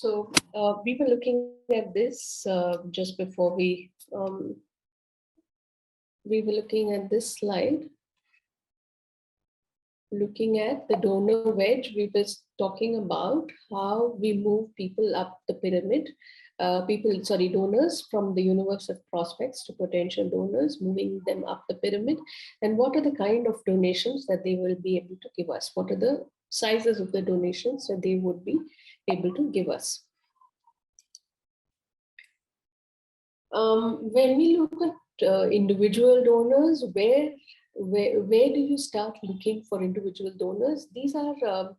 We were looking at this just before we were looking at this slide, looking at the donor wedge. We were talking about how we move people up the pyramid, donors from the universe of prospects to potential donors, moving them up the pyramid, and what are the kind of donations that they will be able to give us? What are the sizes of the donations that they would be able to give us? When we look at individual donors, where do you start looking for individual donors? These are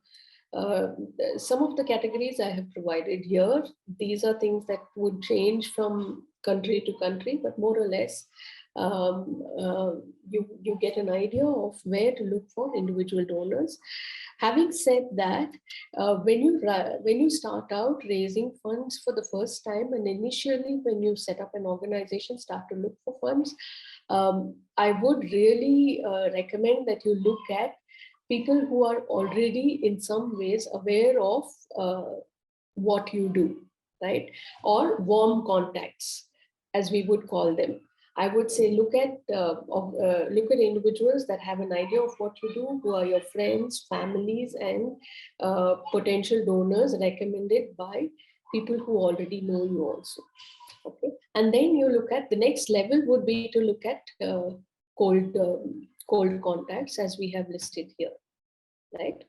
some of the categories I have provided here. These are things that would change from country to country, but more or less you get an idea of where to look for individual donors. Having said that, when you start out raising funds for the first time, and initially when you set up an organization, start to look for funds, I would really recommend that you look at people who are already in some ways aware of what you do, right? Or warm contacts, as we would call them. I would say look at individuals that have an idea of what you do, who are your friends, families, and potential donors recommended by people who already know you also. Okay, and then you look at the next level would be to look at cold contacts, as we have listed here, right?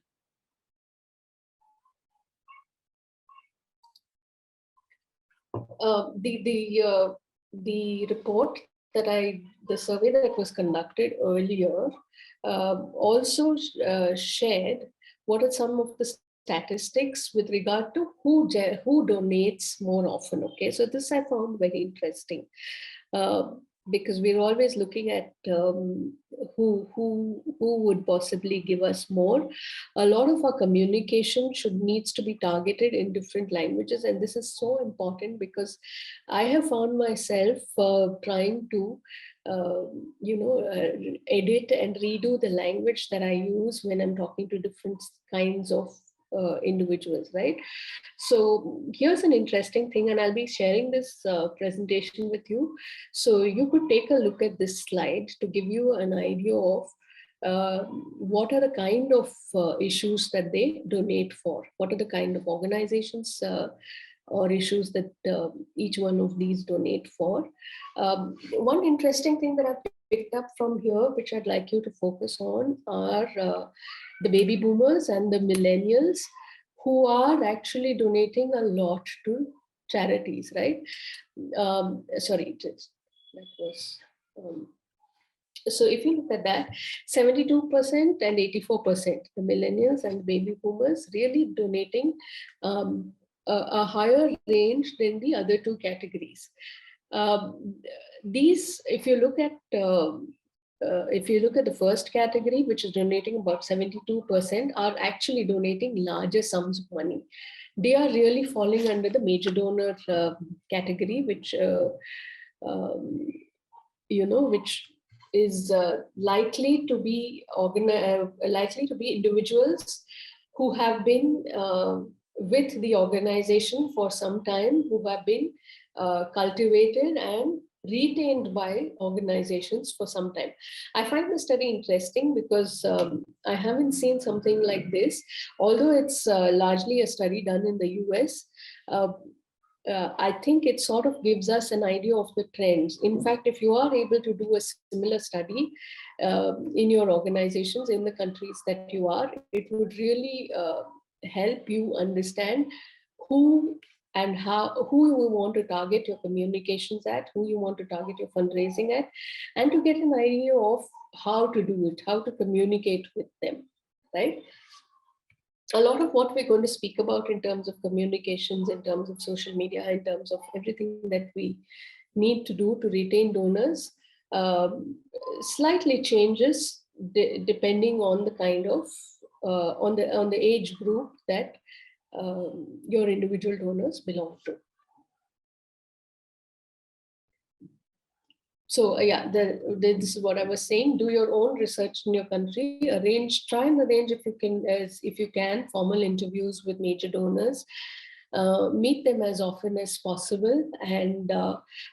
The report that the survey that was conducted earlier also shared what are some of the statistics with regard to who donates more often. Okay, so this I found very interesting because we're always looking at who would possibly give us more. A lot of our communication needs to be targeted in different languages, and this is so important because I have found myself trying to edit and redo the language that I use when I'm talking to different kinds of individuals, right? So here's an interesting thing, and I'll be sharing this presentation with you. So you could take a look at this slide to give you an idea of what are the kind of issues that they donate for, what are the kind of organizations or issues that each one of these donate for. One interesting thing that I've picked up from here, which I'd like you to focus on, are the baby boomers and the millennials, who are actually donating a lot to charities, right? Sorry, that was... so if you look at that, 72% and 84%, the millennials and baby boomers really donating a higher range than the other two categories. These, if you look at the first category, which is donating about 72%, are actually donating larger sums of money. They are really falling under the major donor category, which which is likely to be individuals who have been with the organization for some time, who have been cultivated and retained by organizations for some time. I find the study interesting because I haven't seen something like this, although it's largely a study done in the US. I think it sort of gives us an idea of the trends. In fact, if you are able to do a similar study in your organizations in the countries that you are, it would really help you understand who you want to target your communications at, who you want to target your fundraising at, and to get an idea of how to do it, how to communicate with them, right? A lot of what we're going to speak about in terms of communications, in terms of social media, in terms of everything that we need to do to retain donors, slightly changes depending on the kind of on the age group that your individual donors belong to. So yeah, this is what I was saying. Do your own research in your country. Try and arrange if you can formal interviews with major donors. meet them as often as possible. And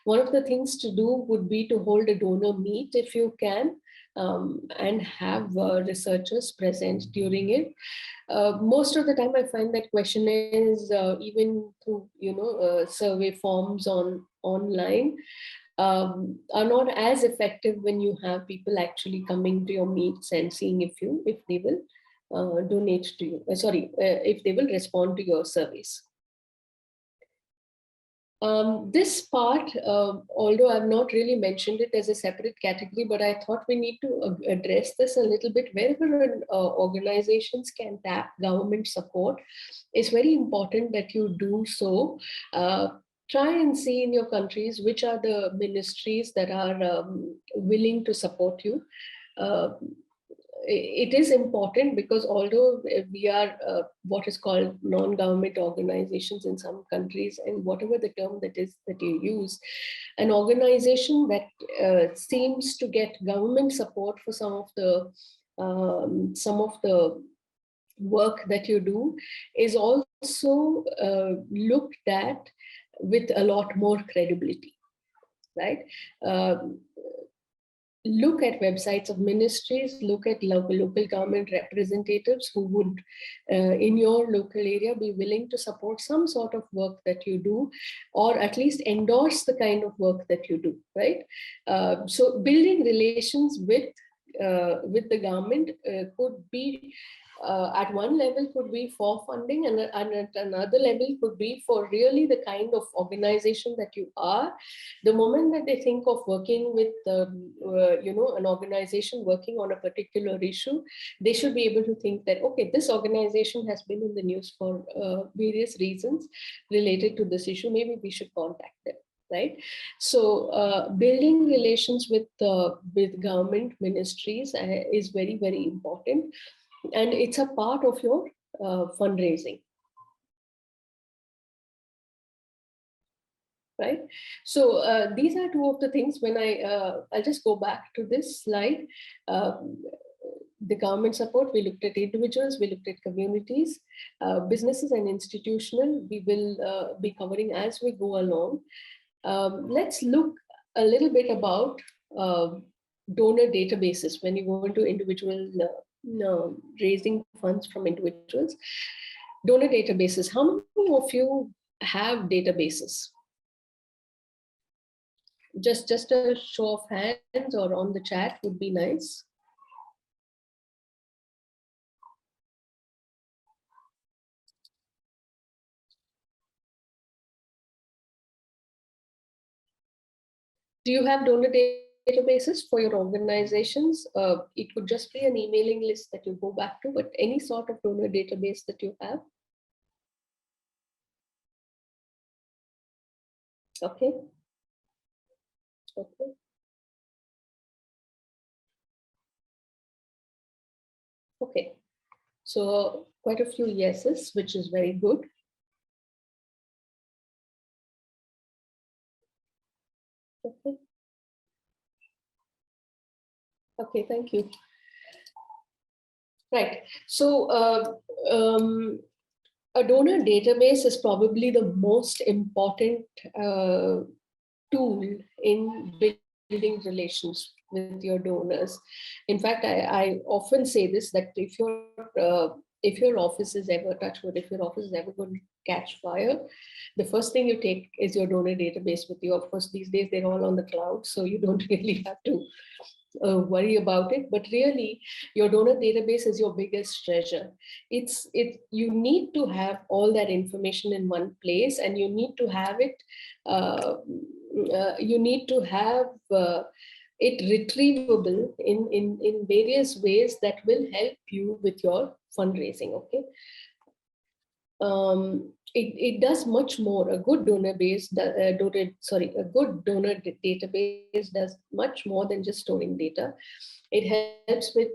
one of the things to do would be to hold a donor meet if you can, and have researchers present during it. Most of the time I find that questionnaires, even through survey forms online, are not as effective when you have people actually coming to your meets and seeing if they will donate to you, if they will respond to your surveys. This part, although I've not really mentioned it as a separate category, but I thought we need to address this a little bit. Wherever organizations can tap government support, it's very important that you do so. Try and see in your countries which are the ministries that are willing to support you. It is important because although we are what is called non-government organizations in some countries, and whatever the term that is that you use, an organization that seems to get government support for some of the work that you do is also looked at with a lot more credibility, right? Look at websites of ministries, look at local government representatives who would in your local area be willing to support some sort of work that you do, or at least endorse the kind of work that you do, right? So building relations with the government could be at one level could be for funding, and at another level could be for really the kind of organization that you are. The moment that they think of working with an organization working on a particular issue, they should be able to think that, okay, this organization has been in the news for various reasons related to this issue, maybe we should contact them, right? So building relations with government ministries is very, very important, and it's a part of your fundraising, right? So these are two of the things. When I'll just go back to this slide. The government support, we looked at individuals, we looked at communities, businesses and institutional, we will be covering as we go along. Let's look a little bit about donor databases when you go into individual raising funds from individuals. Donor databases, how many of you have databases? Just a show of hands or on the chat would be nice. Do you have donor databases for your organizations? It could just be an emailing list that you go back to, but any sort of donor database that you have. Okay. Okay. Okay. So quite a few yeses, which is very good. Okay. Okay, thank you. Right. So a donor database is probably the most important tool in building relations with your donors. In fact, I often say this, that if your office is ever if your office is ever going to catch fire, the first thing you take is your donor database with you. Of course, these days they're all on the cloud, so you don't really have to worry about it, but really your donor database is your biggest treasure. You need to have all that information in one place, and you need to have it it retrievable in various ways that will help you with your fundraising. Okay. It does much more. A good donor database does much more than just storing data. It helps with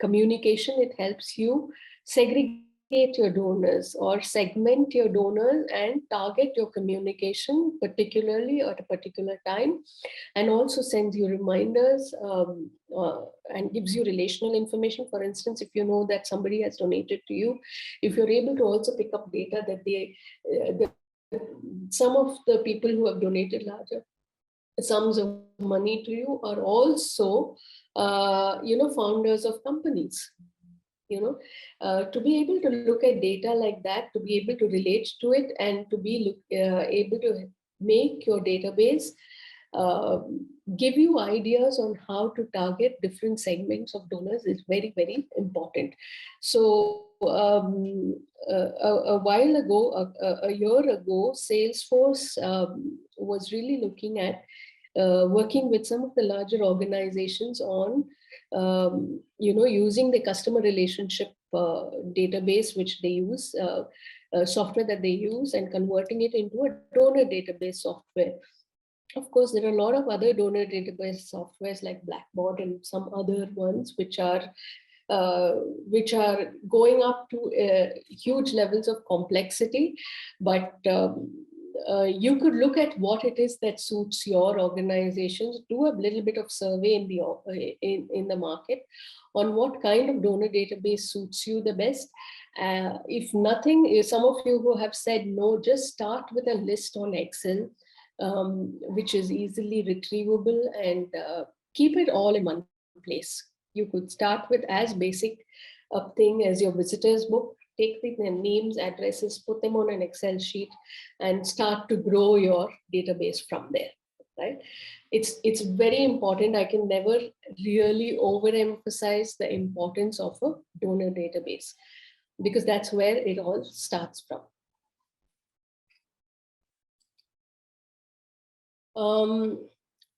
communication. It helps you segregate your donors or segment your donors and target your communication particularly at a particular time, and also sends you reminders and gives you relational information. For instance, if you know that somebody has donated to you, if you're able to also pick up data that some of the people who have donated larger sums of money to you are also founders of companies. To be able to look at data like that, to be able to relate to it, and to be able to make your database uh, give you ideas on how to target different segments of donors is very, very important. So a while ago, a year ago, Salesforce was really looking at working with some of the larger organizations on using the customer relationship database which they use, software that they use, and converting it into a donor database software. Of course, there are a lot of other donor database softwares like Blackboard and some other ones which are going up to huge levels of complexity, but you could look at what it is that suits your organizations, do a little bit of survey in the market on what kind of donor database suits you the best. If nothing, some of you who have said no, just start with a list on Excel, which is easily retrievable, and keep it all in one place. You could start with as basic a thing as your visitors book, take the names, addresses, put them on an Excel sheet, and start to grow your database from there, right? It's very important. I can never really overemphasize the importance of a donor database, because that's where it all starts from.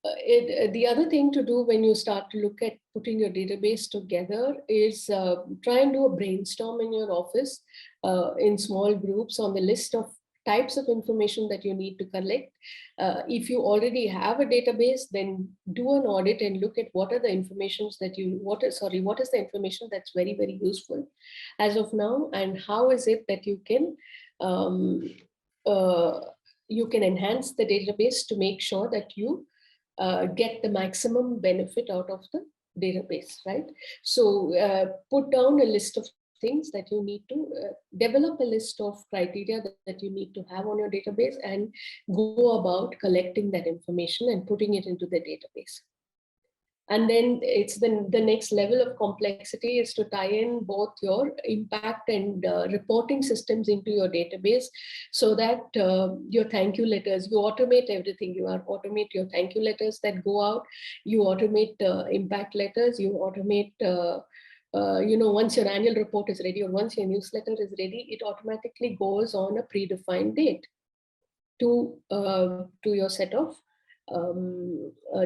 The other thing to do when you start to look at putting your database together is try and do a brainstorm in your office in small groups on the list of types of information that you need to collect. If you already have a database, then do an audit and look at what are the informations that what is the information that's very, very useful as of now, and how is it that you can enhance the database to make sure that you get the maximum benefit out of the database, right? So put down a list of things that you need to develop, a list of criteria that you need to have on your database, and go about collecting that information and putting it into the database. And then it's the next level of complexity is to tie in both your impact and reporting systems into your database, so that your thank you letters, you automate everything. You automate your thank you letters that go out, you automate impact letters, you automate once your annual report is ready or once your newsletter is ready, it automatically goes on a predefined date to your set of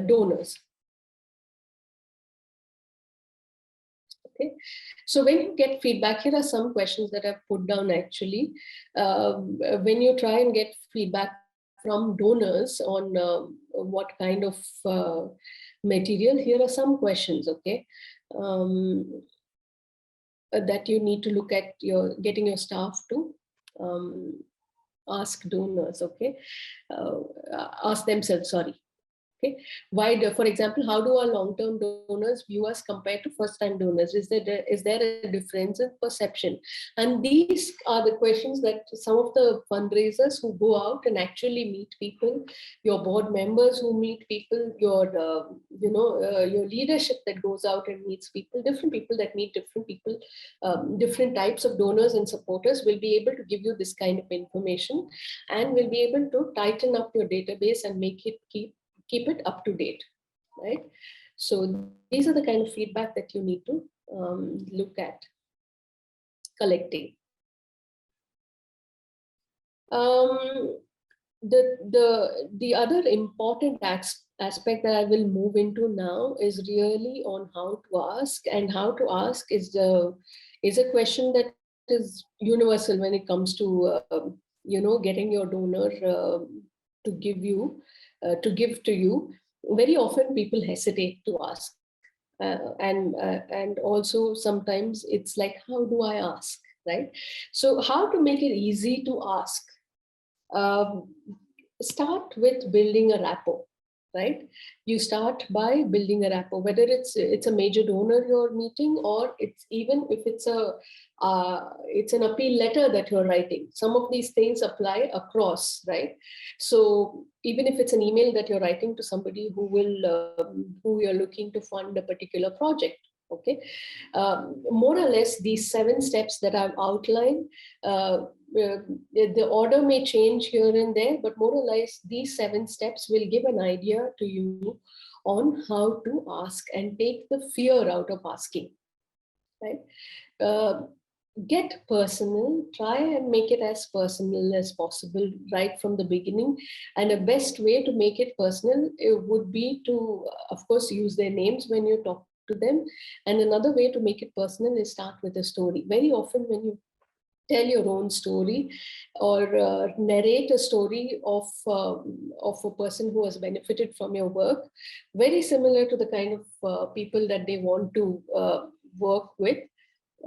donors. Okay. So when you get feedback, here are some questions that I've put down actually. When you try and get feedback from donors on what kind of material, here are some questions, okay, that you need to look at getting your staff to ask donors, okay, ask themselves, sorry. Okay, for example, how do our long-term donors view us compared to first-time donors? Is there a difference in perception? And these are the questions that some of the fundraisers who go out and actually meet people, your board members who meet people, your leadership that goes out and meets people, different people that meet different people, different types of donors and supporters, will be able to give you this kind of information, and will be able to tighten up your database and make it keep it up to date, right? So these are the kind of feedback that you need to look at collecting. The other important aspect that I will move into now is really on how to ask, and how to ask is a question that is universal when it comes to getting your donor to give to you. Very often people hesitate to ask, and also sometimes it's like, how do I ask? right? So how to make it easy to ask? Um, Start with building a rapport, right? You start by building a rapport, whether it's a major donor you're meeting, or it's even if it's an appeal letter that you're writing. Some of these things apply across, right? So even if it's an email that you're writing to somebody who you're looking to fund a particular project, okay, more or less these 7 steps that I've outlined, the order may change here and there, but more or less these 7 steps will give an idea to you on how to ask and take the fear out of asking, right? Uh, get personal, try and make it as personal as possible right from the beginning. And the best way to make it personal, it would be to, of course, use their names when you talk to them. And another way to make it personal is start with a story. Very often when you tell your own story or narrate a story of a person who has benefited from your work, very similar to the kind of people that they want to work with.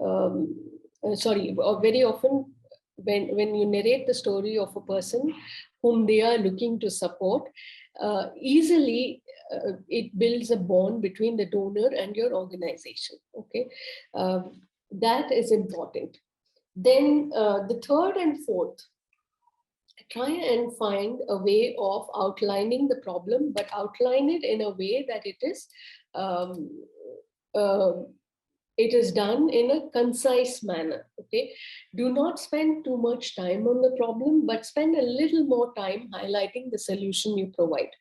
um, Very often when you narrate the story of a person whom they are looking to support, easily it builds a bond between the donor and your organization, okay? That is important. Then the third and fourth, try and find a way of outlining the problem, but outline it in a way that um, uh, it is done in a concise manner. Okay, do not spend too much time on the problem, but spend a little more time highlighting the solution you provide.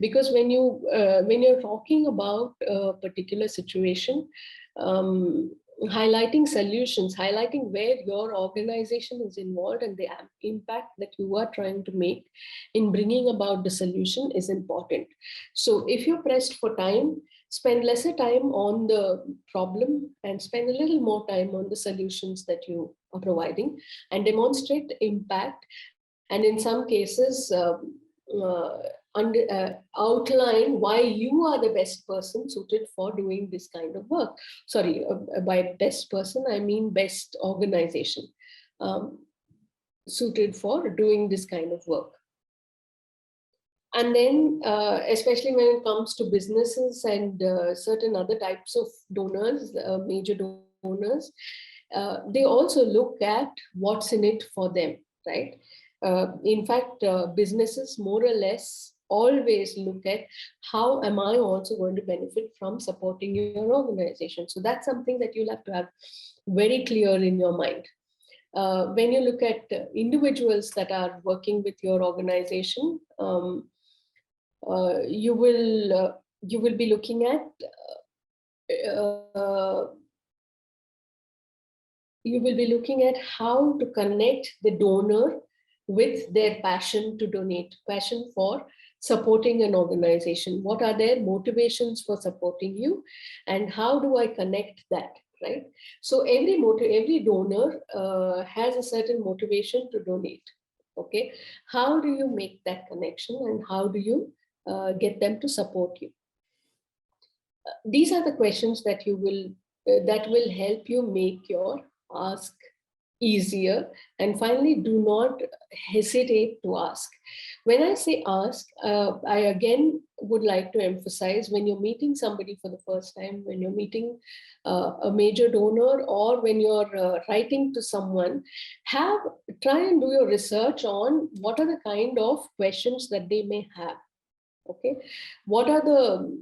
Because when you're talking about a particular situation, um, highlighting solutions, highlighting where your organization is involved and the impact that you are trying to make in bringing about the solution is important. So if you're pressed for time, spend lesser time on the problem and spend a little more time on the solutions that you are providing, and demonstrate impact. And in some cases, outline why you are the best person suited for doing this kind of work. Sorry, by best person, I mean best organization suited for doing this kind of work. And then, especially when it comes to businesses and certain other types of donors, major donors, they also look at what's in it for them, right? In fact, businesses more or less always look at how am I also going to benefit from supporting your organization. So that's something that you'll have to have very clear in your mind. When you look at individuals that are working with your organization, you will be looking at uh, you will be looking at how to connect the donor with their passion to donate, passion for supporting an organization. What are their motivations for supporting you, and how do I connect that, right? So every donor has a certain motivation to donate. Okay, how do you make that connection, and how do you get them to support you? These are the questions that will help you make your ask easier. And finally, do not hesitate to ask. When I say ask, I again would like to emphasize, when you're meeting somebody for the first time, when you're meeting a major donor, or when you're writing to someone, try and do your research on what are the kind of questions that they may have. Okay, what are the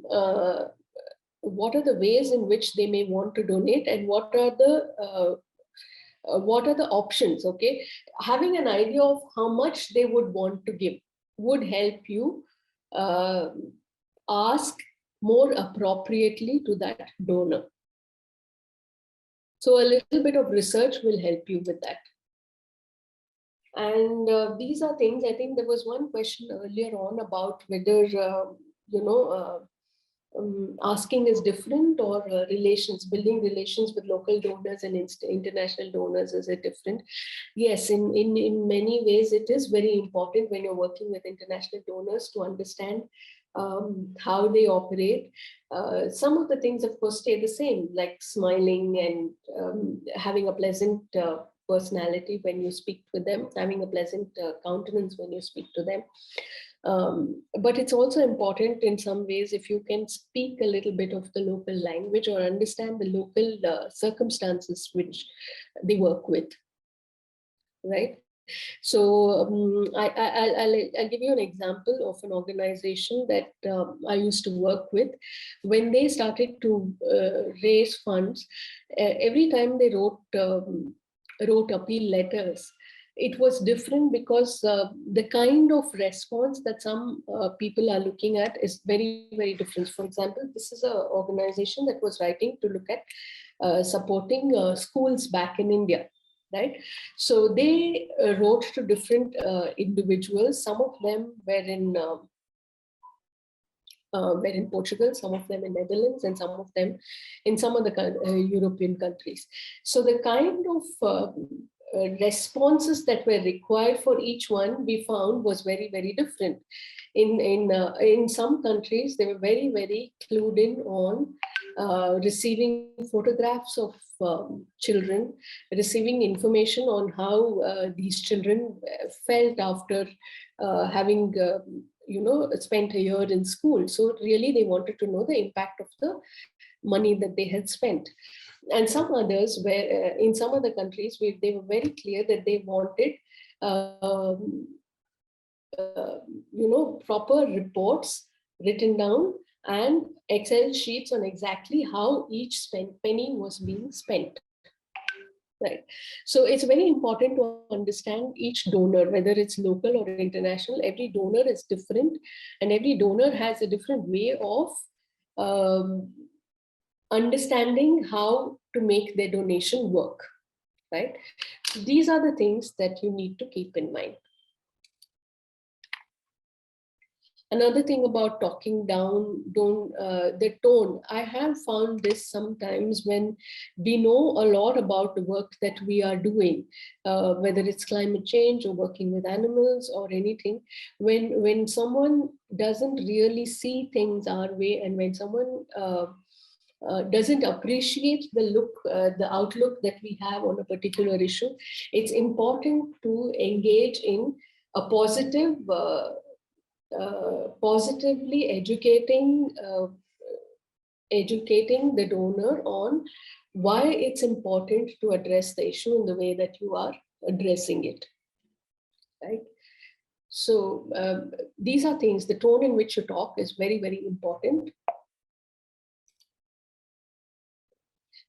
ways in which they may want to donate, and what are the options? Okay, having an idea of how much they would want to give would help you uh, ask more appropriately to that donor. So a little bit of research will help you with that. And these are things. I think there was one question earlier on about whether asking is different, or building relations with local donors and international donors, is it different? Yes, in many ways it is very important when you're working with international donors to understand how they operate. Some of the things, of course, stay the same, like smiling and having a pleasant personality when you speak with them, having a pleasant countenance when you speak to them. But it's also important in some ways if you can speak a little bit of the local language or understand the local circumstances which they work with, right? So I'll give you an example of an organization that I used to work with. When they started to raise funds, every time they wrote appeal letters, it was different because the kind of response that some people are looking at is very, very different. For example, this is an organization that was writing to look at supporting schools back in India, right? So they wrote to different individuals. Some of them were in Portugal, some of them in Netherlands, and some of them in some of the European countries. So the kind of responses that were required for each one, we found was very, very different. In some countries, they were very, very clued in on receiving photographs of children, receiving information on how these children felt after having spent a year in school. So really they wanted to know the impact of the money that they had spent. And some others where in some other countries where they were very clear that they wanted proper reports written down and Excel sheets on exactly how each penny was being spent. Right. So it's very important to understand each donor, whether it's local or international. Every donor is different, and every donor has a different way of understanding how to make their donation work. Right. So these are the things that you need to keep in mind. Another thing about talking down, the tone. I have found this sometimes when we know a lot about the work that we are doing, whether it's climate change or working with animals or anything. When someone doesn't really see things our way, and when someone doesn't appreciate the outlook that we have on a particular issue, it's important to engage in a positive. Positively educating the donor on why it's important to address the issue in the way that you are addressing it, right? So these are things. The tone in which you talk is very, very important,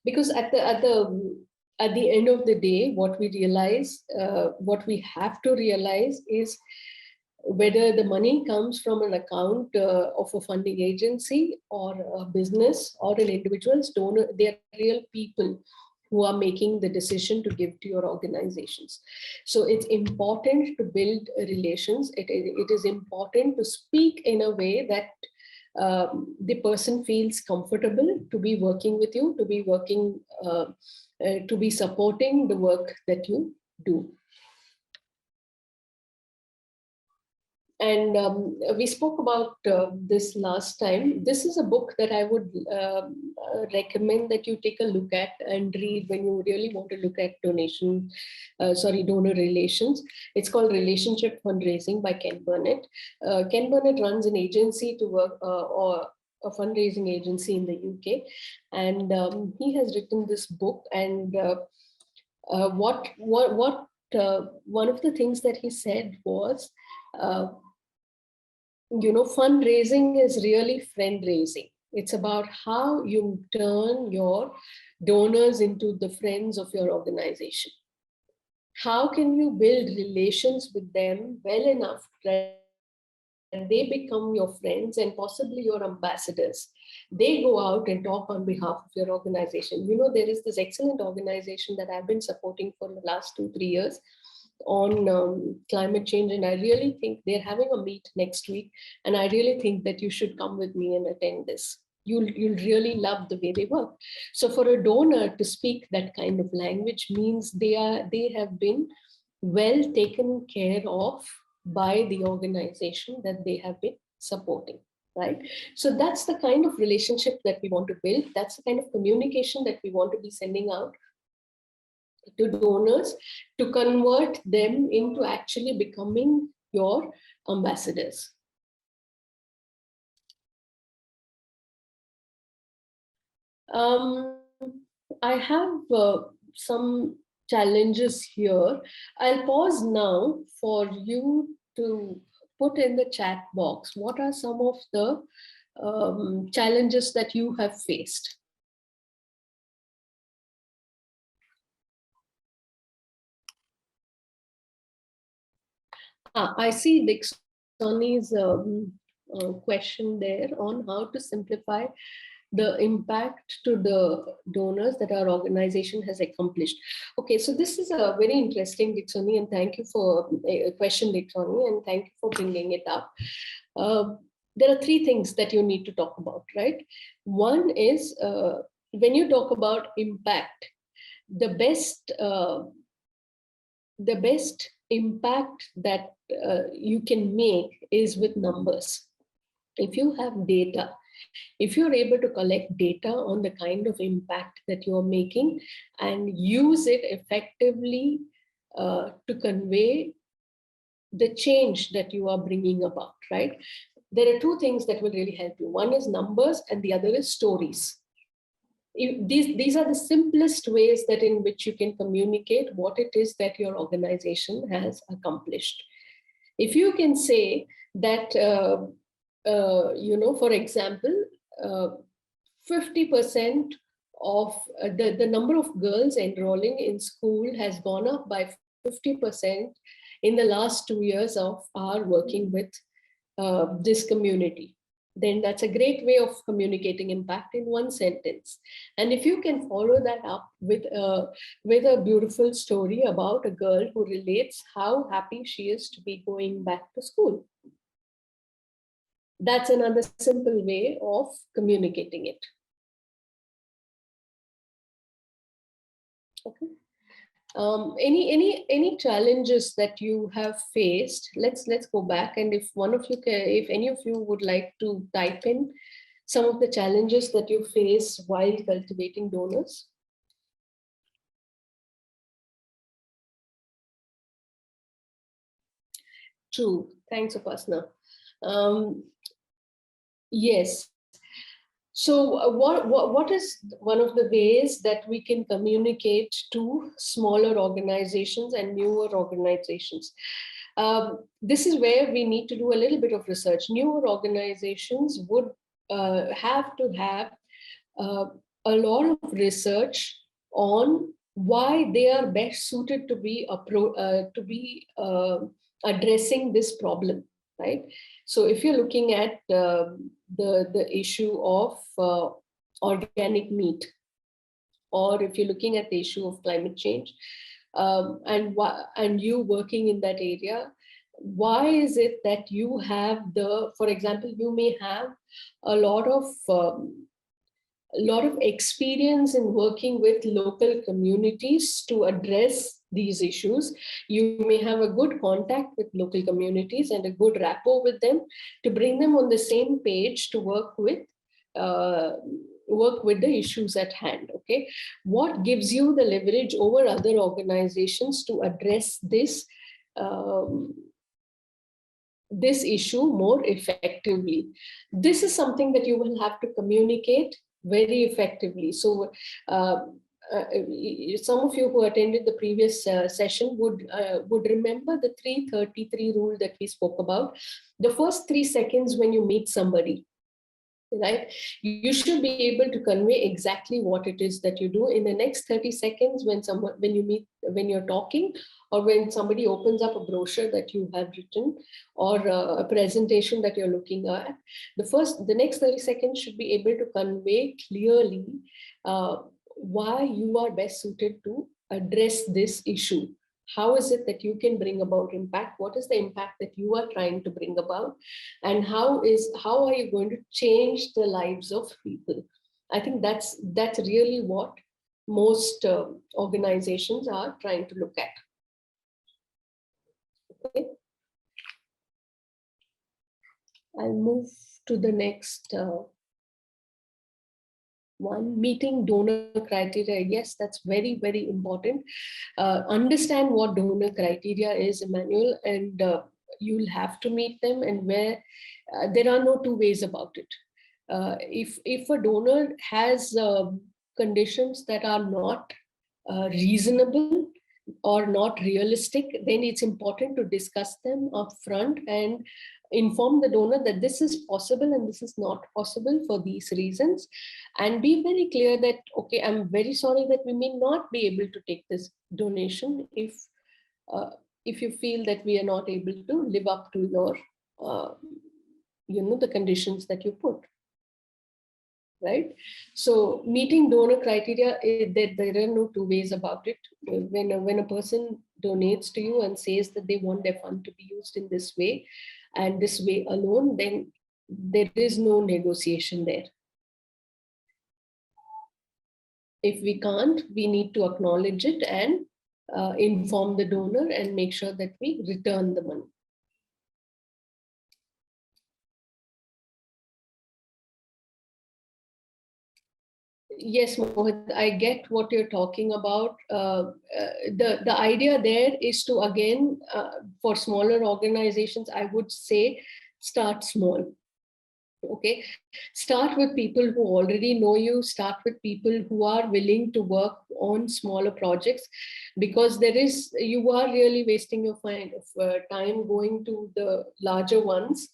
because at the end of the day, what we realize, what we have to realize is whether the money comes from an account of a funding agency or a business or an individual's donor, they are real people who are making the decision to give to your organizations. So it's important to build relations. It is important to speak in a way that the person feels comfortable to be working with you, to be working, to be supporting the work that you do. And we spoke about this last time. This is a book that I would recommend that you take a look at and read when you really want to look at donor relations. It's called Relationship Fundraising by Ken Burnett. Ken Burnett runs an agency to work or a fundraising agency in the UK, and he has written this book. And one of the things that he said was, fundraising is really friend raising. It's about how you turn your donors into the friends of your organization. How can you build relations with them well enough that they become your friends and possibly your ambassadors? They go out and talk on behalf of your organization. There is this excellent organization that I've been supporting for the last 2-3 years on climate change, and I really think they're having a meet next week, and I really think that you should come with me and attend this. You'll really love the way they work. So for a donor to speak that kind of language means they have been well taken care of by the organization that they have been supporting, right? So that's the kind of relationship that we want to build. That's the kind of communication that we want to be sending out. to donors to convert them into actually becoming your ambassadors? I have some challenges here. I'll pause now for you to put in the chat box. What are some of the challenges that you have faced? I see Dixoni's question there on how to simplify the impact to the donors that our organization has accomplished. Okay, so this is a very interesting, Dixoni, and thank you for a question, Dixoni, and thank you for bringing it up. There are three things that you need to talk about, right? One is when you talk about impact, the best impact that you can make is with numbers. If you have data, if you're able to collect data on the kind of impact that you're making and use it effectively to convey the change that you are bringing about, right? There are two things that will really help you. One is numbers and the other is stories. These are the simplest ways that in which you can communicate what it is that your organization has accomplished. If you can say that, for example, 50% of the number of girls enrolling in school has gone up by 50% in the last 2 years of our working with this community, then that's a great way of communicating impact in one sentence. And if you can follow that up with a beautiful story about a girl who relates how happy she is to be going back to school, that's another simple way of communicating it. Okay. Any challenges that you have faced? Let's go back, and if any of you would like to type in some of the challenges that you face while cultivating donors. True. Thanks, Upasna. Yes. So what is one of the ways that we can communicate to smaller organizations and newer organizations? This is where we need to do a little bit of research. Newer organizations would have to have a lot of research on why they are best suited to be addressing this problem, right? So if you're looking at the issue of organic meat, or if you're looking at the issue of climate change, and you working in that area, why is it that you have for example, you may have a lot of experience in working with local communities to address these issues. You may have a good contact with local communities and a good rapport with them to bring them on the same page to work with the issues at hand. Okay, what gives you the leverage over other organizations to address this issue more effectively? This is something that you will have to communicate very effectively. So some of you who attended the previous session would remember the 333 rule that we spoke about. The first 3 seconds when you meet somebody, right, you should be able to convey exactly what it is that you do. In the next 30 seconds, when you're talking, or when somebody opens up a brochure that you have written, or a presentation that you're looking at, the next 30 seconds should be able to convey clearly why you are best suited to address this issue. How is it that you can bring about impact? What is the impact that you are trying to bring about? And how are you going to change the lives of people? I think that's really what most organizations are trying to look at. Okay. I'll move to the next one. Meeting donor criteria. Yes, that's very, very important. Understand what donor criteria is, Emmanuel, and you'll have to meet them, and where there are no two ways about it. If a donor has conditions that are not reasonable or not realistic, then it's important to discuss them up front and inform the donor that this is possible and this is not possible for these reasons, and be very clear that, okay, I'm very sorry that we may not be able to take this donation uh, if you feel that we are not able to live up to your the conditions that you put. Right? So meeting donor criteria, there are no two ways about it. When a person donates to you and says that they want their fund to be used in this way and this way alone, then there is no negotiation there. If we can't, we need to acknowledge it and inform the donor and make sure that we return the money. Yes, Mohit, I get what you're talking about. The idea there is to, again, for smaller organizations, I would say start small. Okay, start with people who already know you, start with people who are willing to work on smaller projects, because you are really wasting your time going to the larger ones.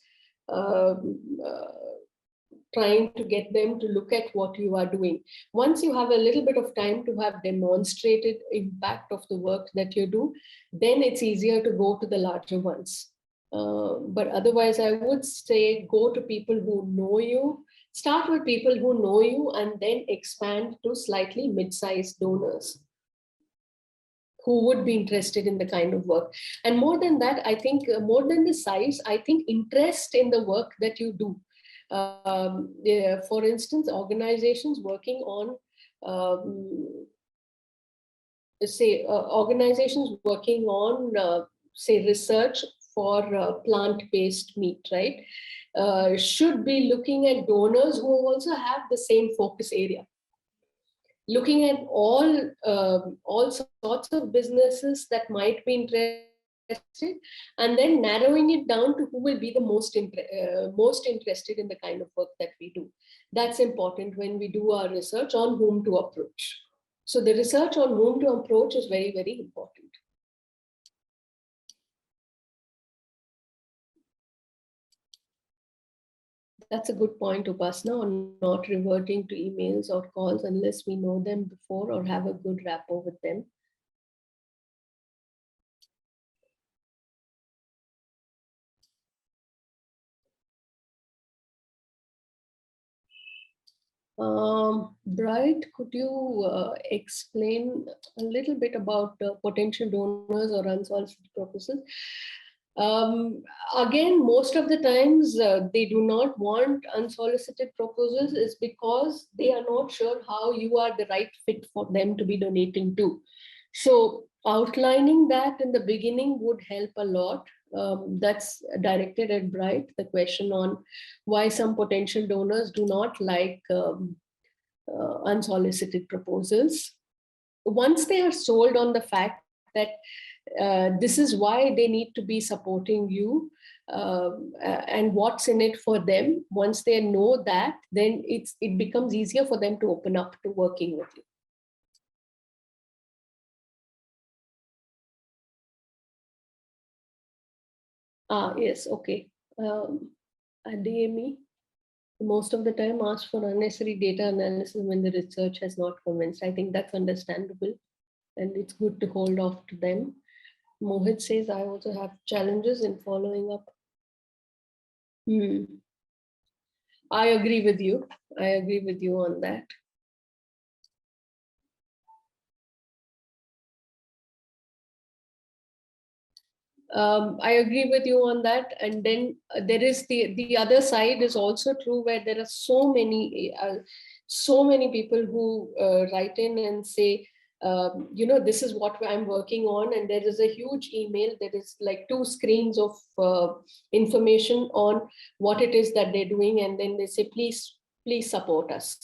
Trying to get them to look at what you are doing. Once you have a little bit of time to have demonstrated impact of the work that you do, then it's easier to go to the larger ones. But otherwise, I would say go to people who know you, start with people who know you, and then expand to slightly mid-sized donors who would be interested in the kind of work. And more than that, I think more than the size, I think interest in the work that you do. For instance, organizations working on, organizations working on, say, research for plant-based meat, right? Should be looking at donors who also have the same focus area. Looking at all sorts of businesses that might be interested, and then narrowing it down to who will be the most interested in the kind of work that we do. That's important when we do our research on whom to approach. So the research on whom to approach is very, very important. That's a good point, Upasna, on not reverting to emails or calls unless we know them before or have a good rapport with them. Bright, could you explain a little bit about potential donors or unsolicited proposals? Again, most of the times they do not want unsolicited proposals is because they are not sure how you are the right fit for them to be donating to. So outlining that in the beginning would help a lot. That's directed at Bright, the question on why some potential donors do not like unsolicited proposals. Once they are sold on the fact that this is why they need to be supporting you and what's in it for them, once they know that, then it becomes easier for them to open up to working with you. Yes, okay. At DME, most of the time ask for unnecessary data analysis when the research has not convinced. I think that's understandable, and it's good to hold off to them. Mohit says, I also have challenges in following up. I agree with you. I agree with you on that. I agree with you on that. And then there is the other side is also true, where there are so many people who write in and say, this is what I'm working on, and there is a huge email. There is like 2 screens of information on what it is that they're doing, and then they say, please support us.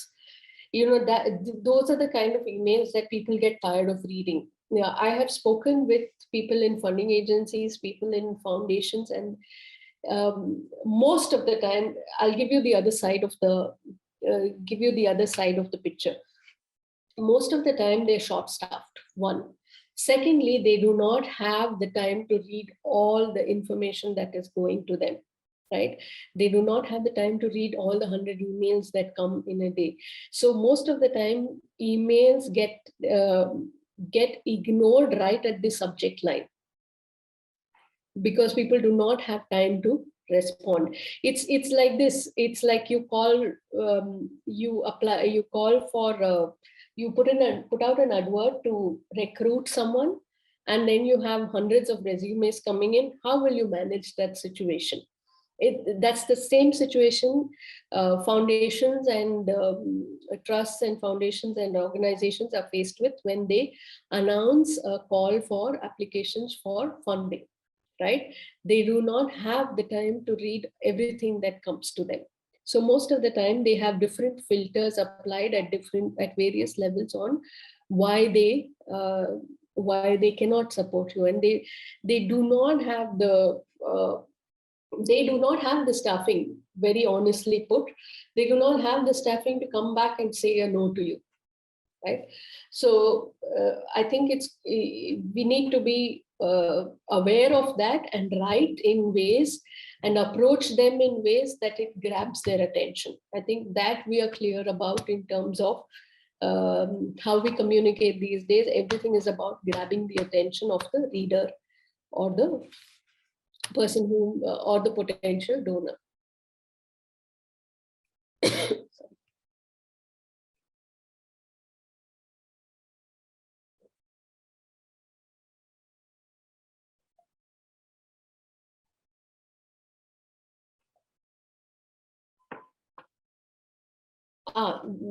that those are the kind of emails that people get tired of reading. Yeah, I have spoken with people in funding agencies, people in foundations, and most of the time, I'll give you the other side of the picture. Most of the time, they're short-staffed. One. Secondly, they do not have the time to read all the information that is going to them. Right? They do not have the time to read all the 100 emails that come in a day. So most of the time, emails get ignored right at the subject line, because people do not have time to respond. It's like this. It's like you call, you call for, you put out an advert to recruit someone, and then you have hundreds of resumes coming in. How will you manage that situation? That's the same situation foundations and trusts and foundations and organizations are faced with when they announce a call for applications for funding. Right? They do not have the time to read everything that comes to them. So most of the time they have different filters applied at various levels on why they cannot support you, and they do not have the staffing. Very honestly put, they do not have the staffing to come back and say a no to you. Right? So I think we need to be aware of that and write in ways and approach them in ways that it grabs their attention. I think that we are clear about in terms of how we communicate these days. Everything is about grabbing the attention of the reader or the person who or the potential donor.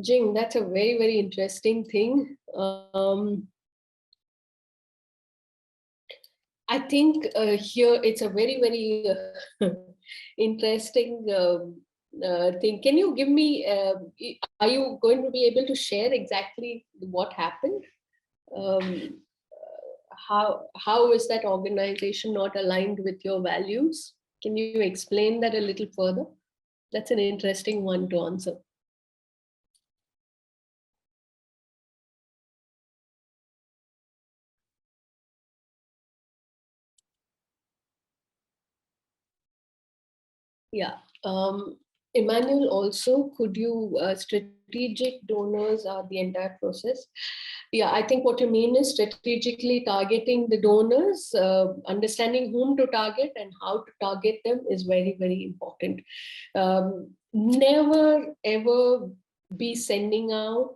Jing, that's a very, very interesting thing. I think here it's a very, very interesting thing. Can you give me, are you going to be able to share exactly what happened? Um, how is that organization not aligned with your values? Can you explain that a little further? That's an interesting one to answer. Yeah. Emmanuel, also, could you, strategic donors are the entire process? Yeah, I think what you mean is strategically targeting the donors, understanding whom to target and how to target them is very, very important. Never, ever be sending out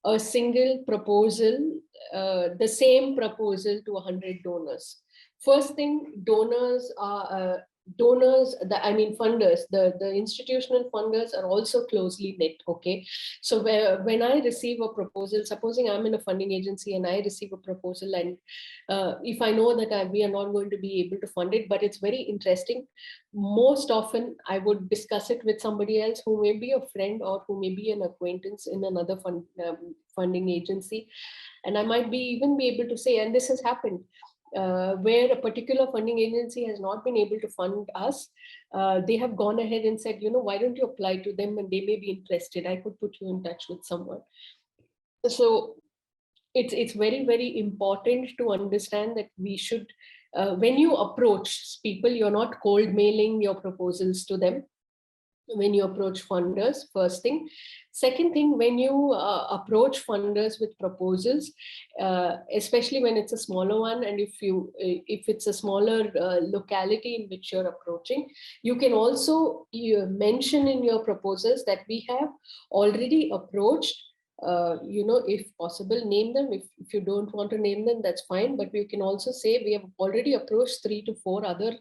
a single proposal, the same proposal to 100 donors. First thing, funders, the institutional funders are also closely knit. Okay, so when I receive a proposal, supposing I'm in a funding agency and I receive a proposal, and if I know that we are not going to be able to fund it, but it's very interesting, most often I would discuss it with somebody else who may be a friend or who may be an acquaintance in another funding agency, and I might even be able to say, and this has happened, where a particular funding agency has not been able to fund us, they have gone ahead and said, why don't you apply to them, and they may be interested. I could put you in touch with someone. So it's very, very important to understand that we should, when you approach people, you're not cold mailing your proposals to them. When you approach funders, first thing. Second thing, when you approach funders with proposals, especially when it's a smaller one, and if it's a smaller locality in which you're approaching, you can also mention in your proposals that we have already approached, if possible, name them. If you don't want to name them, that's fine. But we can also say we have already approached 3 to 4 other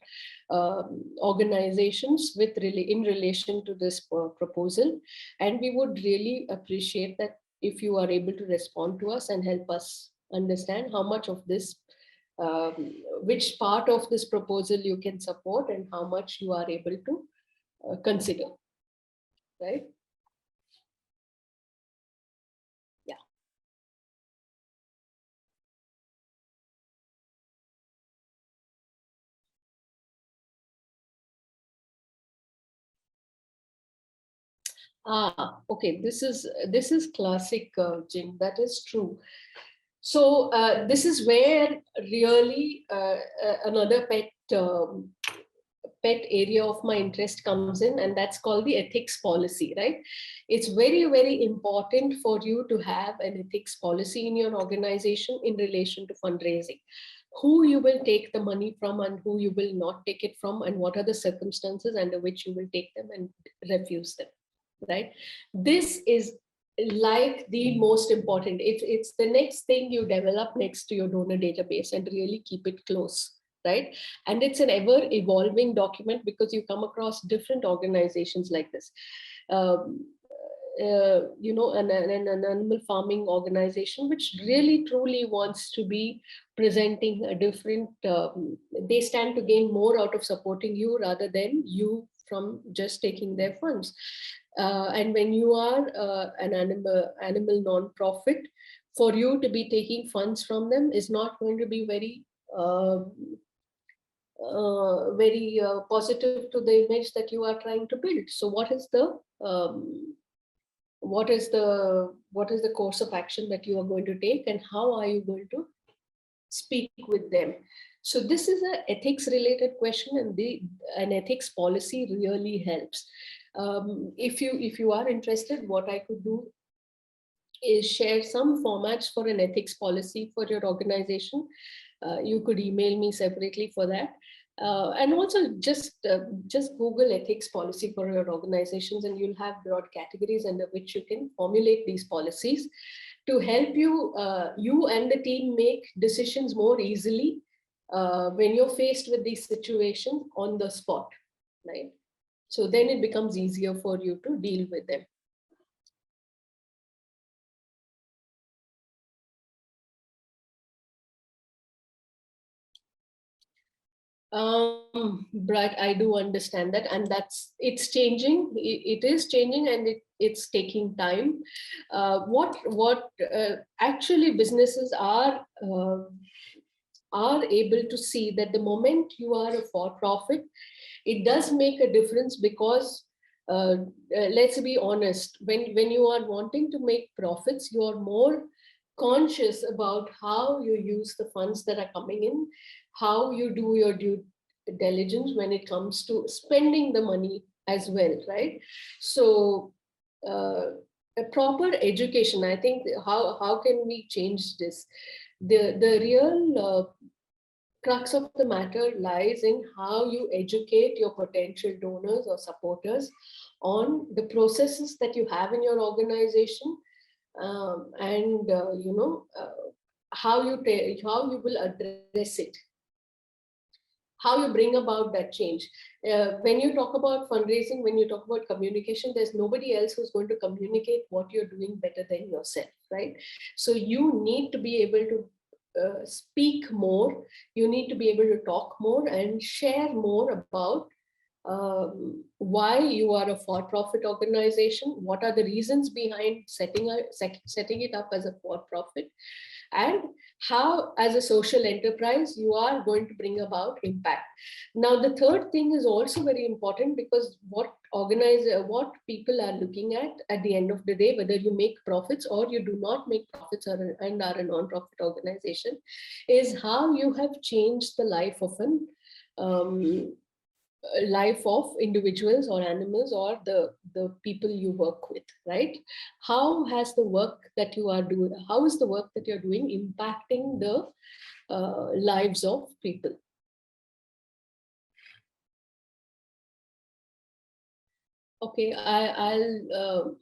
organizations in relation to this proposal, and we would really appreciate that if you are able to respond to us and help us understand how much of this, which part of this proposal you can support and how much you are able to consider, right? Okay. This is classic, Jing. That is true. So this is where really another pet area of my interest comes in, and that's called the ethics policy, right? It's very, very important for you to have an ethics policy in your organization in relation to fundraising. Who you will take the money from and who you will not take it from, and what are the circumstances under which you will take them and refuse them, right? This is like the most important. It's the next thing you develop next to your donor database and really keep it close, right? And it's an ever evolving document because you come across different organizations like this. Um, an animal farming organization which really truly wants to be presenting a different, they stand to gain more out of supporting you rather than you from just taking their funds. And when you are an animal non-profit, for you to be taking funds from them is not going to be very positive to the image that you are trying to build. So what is the course of action that you are going to take, and how are you going to speak with them? So this is an ethics related question, and an ethics policy really helps. If you are interested, what I could do is share some formats for an ethics policy for your organization. You could email me separately for that. And also just Google ethics policy for your organizations, and you'll have broad categories under which you can formulate these policies to help you and the team make decisions more easily when you're faced with these situations on the spot, right? So then it becomes easier for you to deal with them. But I do understand that, and it's changing. It is changing, and it's taking time. What actually businesses are able to see that the moment you are a for-profit, it does make a difference because let's be honest, when you are wanting to make profits, you are more conscious about how you use the funds that are coming in, how you do your due diligence when it comes to spending the money as well, right? So a proper education, I think, how can we change this? The real crux of the matter lies in how you educate your potential donors or supporters on the processes that you have in your organization, and how you will address it, how you bring about that change. When you talk about fundraising, when you talk about communication, there's nobody else who's going to communicate what you're doing better than yourself, right? So you need to be able to speak more, you need to be able to talk more and share more about why you are a for-profit organization, what are the reasons behind setting it up as a for-profit, and how as a social enterprise you are going to bring about impact. Now the third thing is also very important, because what people are looking at the end of the day, whether you make profits or you do not make profits and are a non-profit organization, is how you have changed the life of individuals or animals or the people you work with, right? How has the work that you are doing, how is the work that you're doing impacting the lives of people? Okay, I'll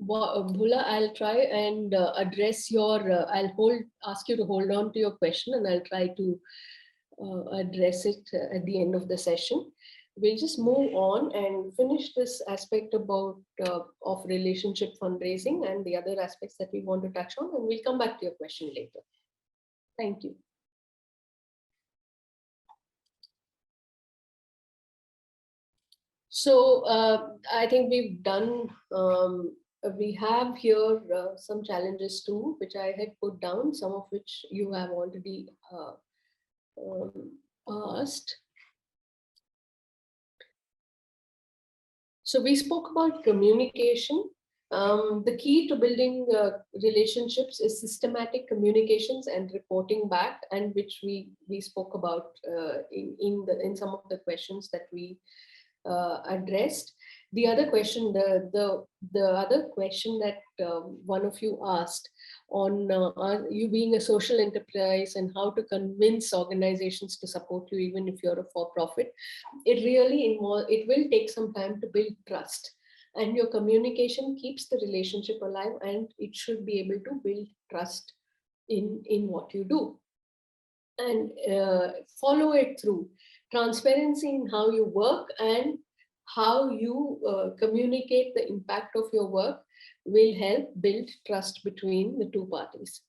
Bhula, I'll try and address I'll ask you to hold on to your question, and I'll try to address it at the end of the session. We'll just move on and finish this aspect about of relationship fundraising and the other aspects that we want to touch on, and we'll come back to your question later. Thank you. So I think we have here some challenges too, which I had put down, some of which you have already um, asked. So we spoke about communication. The key to building relationships is systematic communications and reporting back, and which we spoke about in some of the questions that we addressed. The other question, the other question that one of you asked on you being a social enterprise and how to convince organizations to support you even if you're a for-profit, it really it will take some time to build trust, and your communication keeps the relationship alive, and it should be able to build trust in what you do, and follow it through. Transparency in how you work and how you communicate the impact of your work will help build trust between the two parties.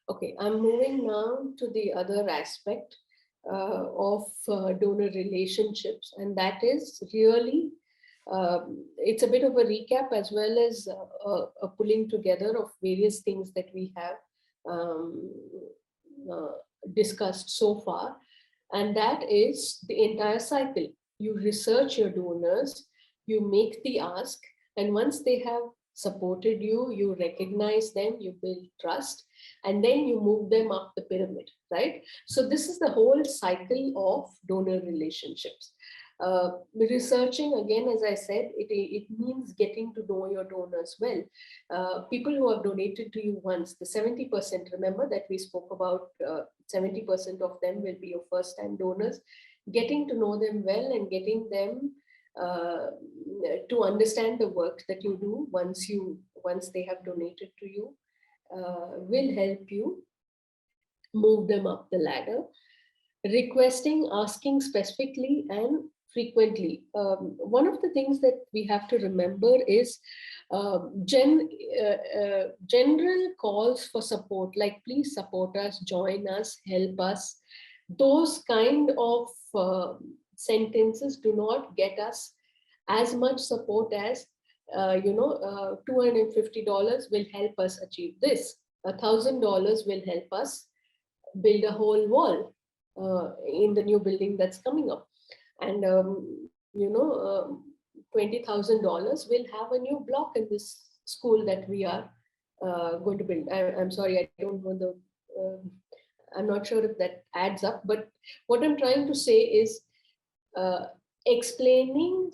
Okay, I'm moving now to the other aspect of donor relationships, and that is really, it's a bit of a recap as well as a pulling together of various things that we have discussed so far, and that is the entire cycle. You research your donors, you make the ask, and once they have supported you, you recognize them, you build trust, and then you move them up the pyramid, right? So this is the whole cycle of donor relationships. Researching, again, as I said, it means getting to know your donors well. People who have donated to you once, the 70%, remember that we spoke about 70% of them will be your first time donors. Getting to know them well and getting them to understand the work that you do once they have donated to you will help you move them up the ladder. Requesting, asking specifically and frequently. One of the things that we have to remember is general calls for support, like please support us, join us, help us. Those kind of sentences do not get us as much support as $250 will help us achieve this. $1,000 will help us build a whole wall in the new building that's coming up, and $20,000 will have a new block in this school that we are going to build. I'm sorry, I don't know the. I'm not sure if that adds up, but what I'm trying to say is explaining,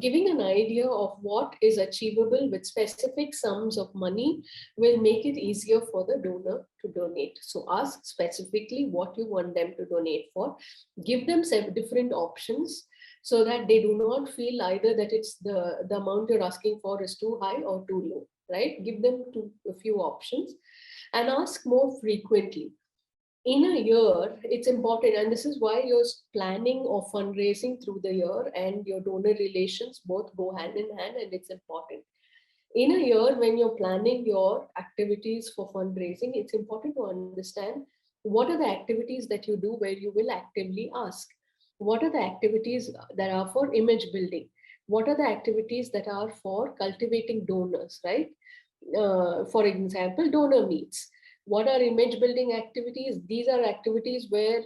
giving an idea of what is achievable with specific sums of money will make it easier for the donor to donate. So ask specifically what you want them to donate for. Give them several different options so that they do not feel either that it's the amount you're asking for is too high or too low, right? Give them a few options and ask more frequently. In a year, it's important, and this is why your planning or fundraising through the year and your donor relations both go hand in hand, and it's important. In a year, when you're planning your activities for fundraising, it's important to understand what are the activities that you do where you will actively ask. What are the activities that are for image building? What are the activities that are for cultivating donors, right? For example, donor meets. What are image building activities? These are activities where,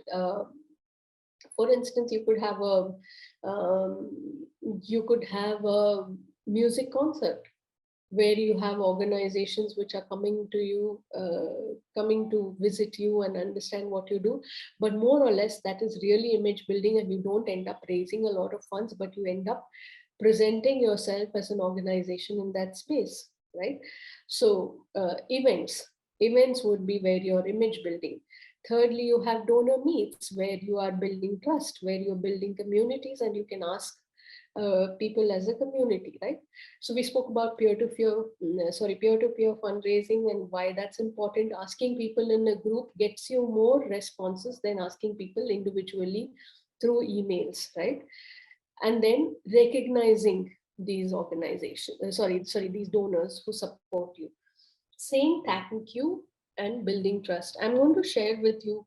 for instance, you could have a music concert where you have organizations which are coming to you, coming to visit you and understand what you do. But more or less, that is really image building, and you don't end up raising a lot of funds, but you end up presenting yourself as an organization in that space, right? So events would be where you're image building. Thirdly, you have donor meets where you are building trust, where you're building communities, and you can ask people as a community, right? So we spoke about peer-to-peer fundraising and why that's important. Asking people in a group gets you more responses than asking people individually through emails, right? And then recognizing these organizations, these donors who support you, saying thank you and building trust. I'm going to share with you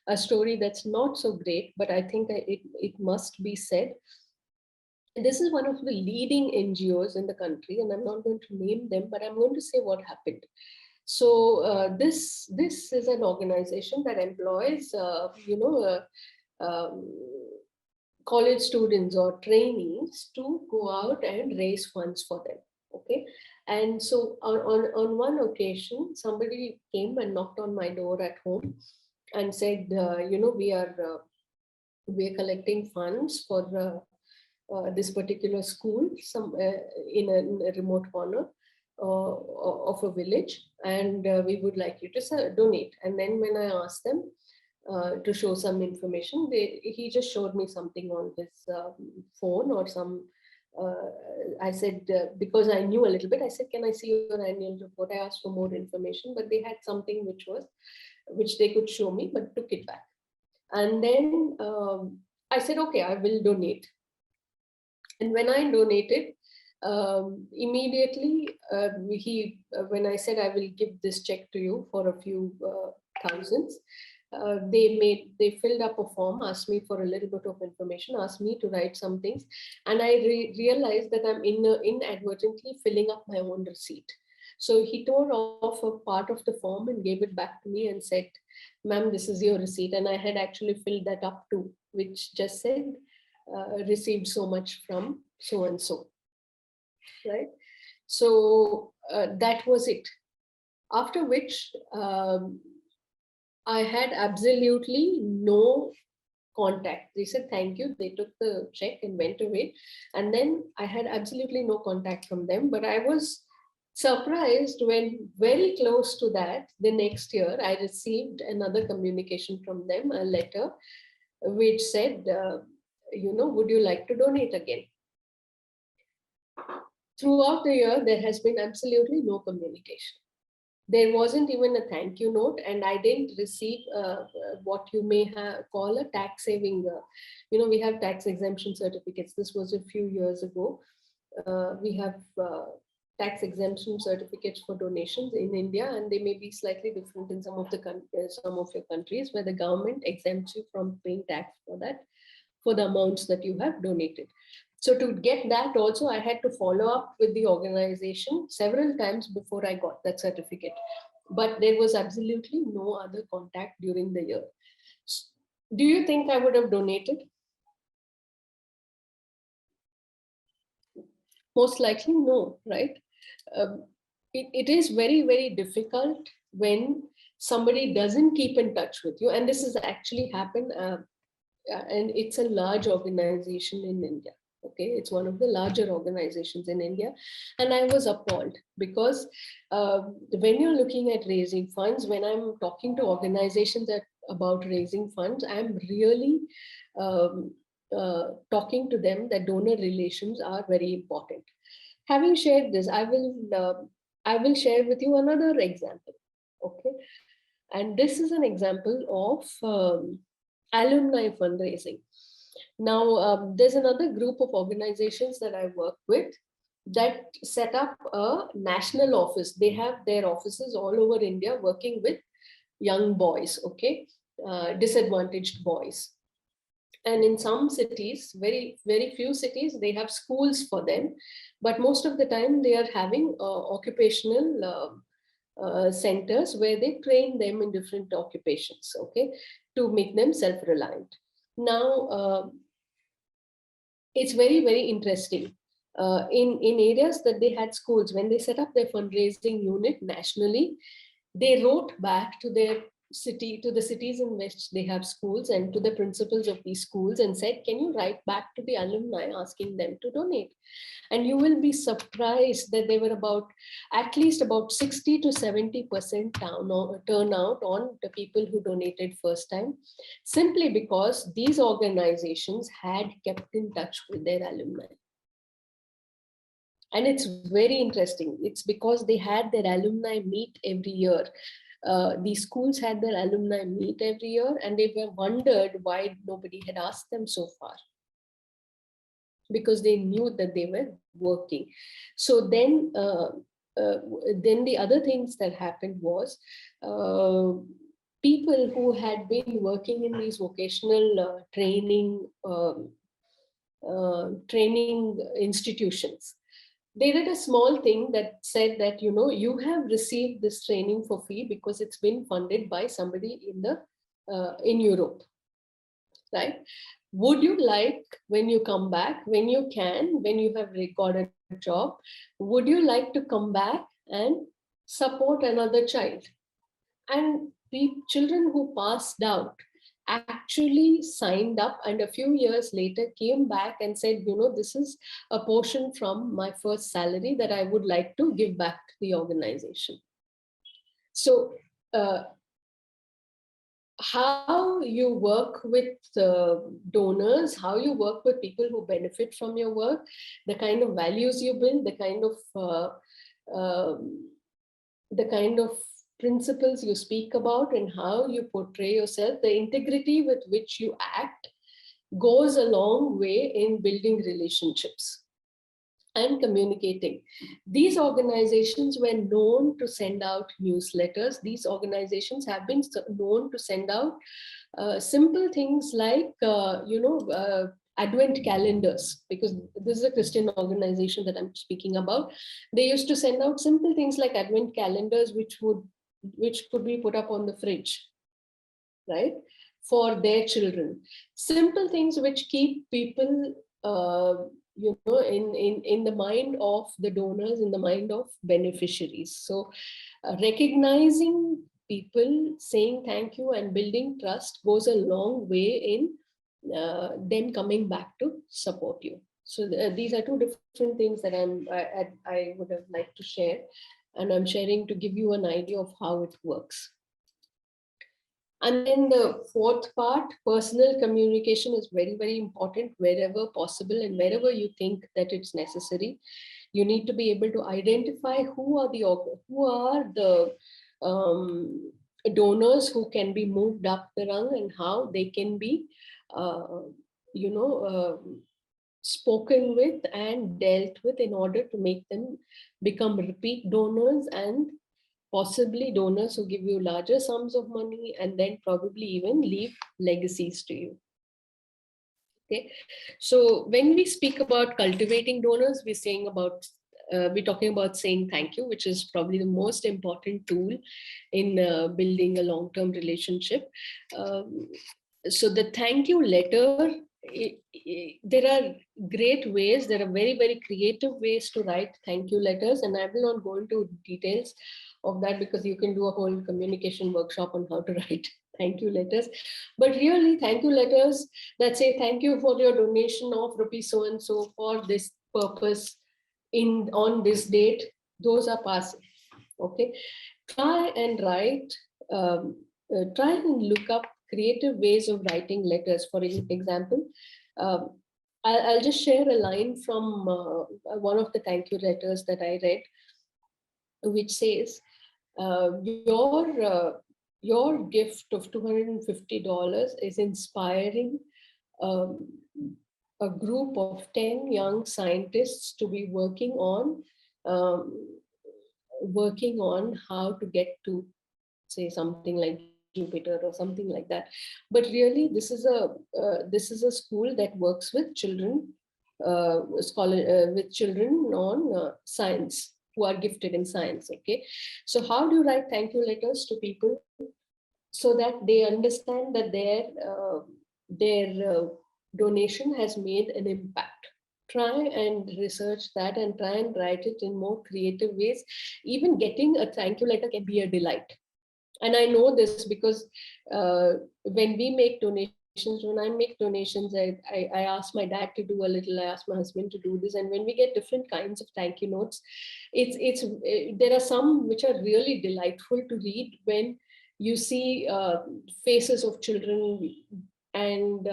a story that's not so great, but I think it must be said. This is one of the leading NGOs in the country, and I'm not going to name them, but I'm going to say what happened. This is an organization that employs, um, college students or trainees to go out and raise funds for them. Okay. And so on one occasion, somebody came and knocked on my door at home and said, we are collecting funds for this particular school, in a remote corner of a village, and we would like you to donate. And then when I asked them to show some information, he just showed me something on his phone or some. I said, because I knew a little bit, I said, can I see your annual report? I asked for more information, but they had something which they could show me, but took it back. And then I said, okay, I will donate. And when I donated, immediately when I said I will give this check to you for a few thousands, they filled up a form, asked me for a little bit of information, asked me to write some things, and I realized that I'm inadvertently filling up my own receipt. So he tore off a part of the form and gave it back to me and said, ma'am, this is your receipt. And I had actually filled that up too, which just said, received so much from so and so, right? So that was it. After which I had absolutely no contact. They said thank you, they took the check and went away, and then I had absolutely no contact from them. But I was surprised when very close to that, the next year, I received another communication from them, a letter which said, would you like to donate again? Throughout the year, there has been absolutely no communication. There wasn't even a thank you note, and I didn't receive what you may call a tax saving. We have tax exemption certificates. This was a few years ago. We have tax exemption certificates for donations in India, and they may be slightly different in some of your countries, where the government exempts you from paying tax for that, for the amounts that you have donated. So to get that also, I had to follow up with the organization several times before I got that certificate. But there was absolutely no other contact during the year. Do you think I would have donated? Most likely no, right? It is very, very difficult when somebody doesn't keep in touch with you. And this has actually happened, and it's a large organization in India. Okay, it's one of the larger organizations in India. And I was appalled because when you're looking at raising funds, when I'm talking to organizations about raising funds, I'm really talking to them that donor relations are very important. Having shared this, I will share with you another example. Okay, and this is an example of alumni fundraising. Now, there's another group of organizations that I work with that set up a national office. They have their offices all over India working with young boys, okay, disadvantaged boys. And in some cities, very, very few cities, they have schools for them. But most of the time, they are having occupational centers where they train them in different occupations, okay, to make them self-reliant. Now, it's very, very interesting. In areas that they had schools, when they set up their fundraising unit nationally, they wrote back to their city, to the cities in which they have schools, and to the principals of these schools, and said, can you write back to the alumni asking them to donate? And you will be surprised that there were at least about 60 to 70% turnout on the people who donated first time, simply because these organizations had kept in touch with their alumni. And it's very interesting. It's because they had their alumni meet every year. These schools had their alumni meet every year, and they were wondered why nobody had asked them so far, because they knew that they were working. So then the other things that happened was people who had been working in these vocational training institutions, they did a small thing that said that, you have received this training for free because it's been funded by somebody in Europe, right? Would you like, when you come back, when you have got a job, would you like to come back and support another child? And the children who passed out actually signed up, and a few years later came back and said, this is a portion from my first salary that I would like to give back to the organization. So how you work with donors, how you work with people who benefit from your work, the kind of values you build, the kind of principles you speak about, and how you portray yourself, the integrity with which you act goes a long way in building relationships and communicating. These organizations were known to send out newsletters. These organizations have been known to send out simple things like, Advent calendars, because this is a Christian organization that I'm speaking about. They used to send out simple things like Advent calendars, which could be put up on the fridge, right, for their children. Simple things which keep people, in the mind of the donors, in the mind of beneficiaries. So recognizing people, saying thank you, and building trust goes a long way in them coming back to support you. So these are two different things that I would have liked to share, and I'm sharing to give you an idea of how it works. And then the fourth part, personal communication is very, very important wherever possible and wherever you think that it's necessary. You need to be able to identify who are the donors who can be moved up the rung, and how they can be, spoken with and dealt with in order to make them become repeat donors, and possibly donors who give you larger sums of money, and then probably even leave legacies to you. Okay, so when we speak about cultivating donors, we're talking about saying thank you, which is probably the most important tool in building a long-term relationship. So the thank you letter, there are great ways, there are very, very creative ways to write thank you letters, and I will not go into details of that because you can do a whole communication workshop on how to write thank you letters. But really, thank you letters that say thank you for your donation of rupees so and so for this purpose on this date, those are passive. Okay, try and write, try and look up creative ways of writing letters. For example, I'll just share a line from one of the thank you letters that I read, which says, your gift of $250 is inspiring a group of 10 young scientists to be working on how to get to, say, something like Jupiter or something like that. But really, this is a school that works with children, with children on science, who are gifted in science. Okay, so how do you write thank you letters to people so that they understand that their donation has made an impact? Try and research that and try and write it in more creative ways. Even getting a thank you letter can be a delight. And I know this because when we make donations, when I make donations, I ask my dad to do a little, I ask my husband to do this. And when we get different kinds of thank you notes, there are some which are really delightful to read when you see faces of children and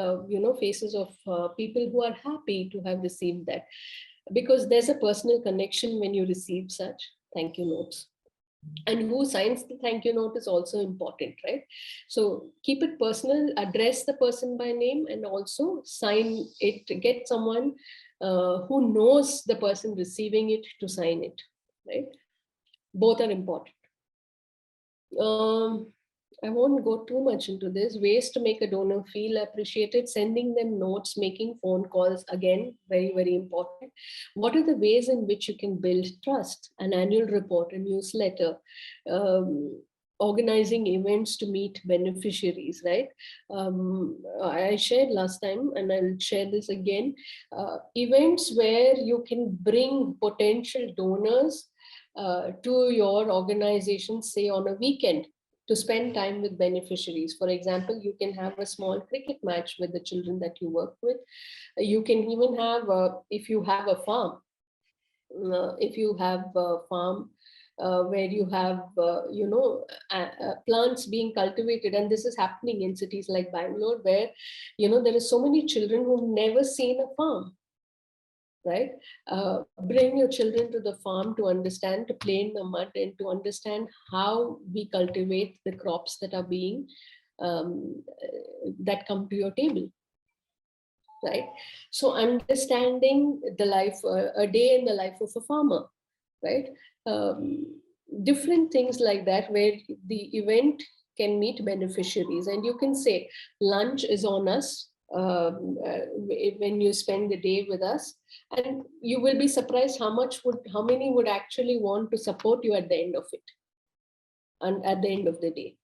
faces of people who are happy to have received that, because there's a personal connection when you receive such thank you notes. And who signs the thank you note is also important, right? So keep it personal, address the person by name, and also sign it. Get someone who knows the person receiving it to sign it, right? Both are important. I won't go too much into this. Ways to make a donor feel appreciated, sending them notes, making phone calls, again, very, very important. What are the ways in which you can build trust? An annual report, a newsletter, organizing events to meet beneficiaries, right? I shared last time, and I'll share this again, events where you can bring potential donors to your organization, say on a weekend, to spend time with beneficiaries. For example, you can have a small cricket match with the children that you work with. You can even have, if you have a farm, if you have a farm where you have, plants being cultivated, and this is happening in cities like Bangalore, where, there are so many children who've never seen a farm, right? Bring your children to the farm to understand, to play in the mud, and to understand how we cultivate the crops that are being, that come to your table, right? So understanding the life, a day in the life of a farmer, right? Different things like that, where the event can meet beneficiaries, and you can say lunch is on us, when you spend the day with us, and you will be surprised how many would actually want to support you at the end of it, and at the end of the day.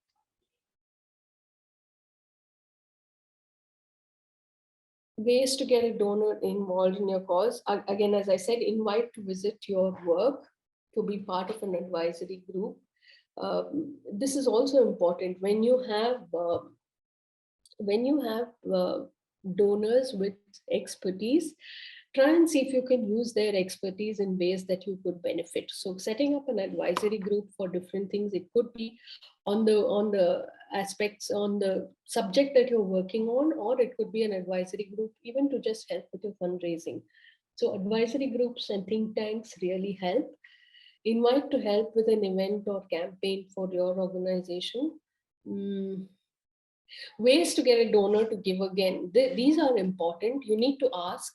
Ways to get a donor involved in your cause. Again, as I said, invite to visit your work, to be part of an advisory group. This is also important when you have, donors with expertise. Try and see if you can use their expertise in ways that you could benefit. So setting up an advisory group for different things, it could be on the aspects, on the subject that you're working on, or it could be an advisory group even to just help with your fundraising. So advisory groups and think tanks really help. Invite to help with an event or campaign for your organization. Ways to get a donor to give again. These are important. You need to ask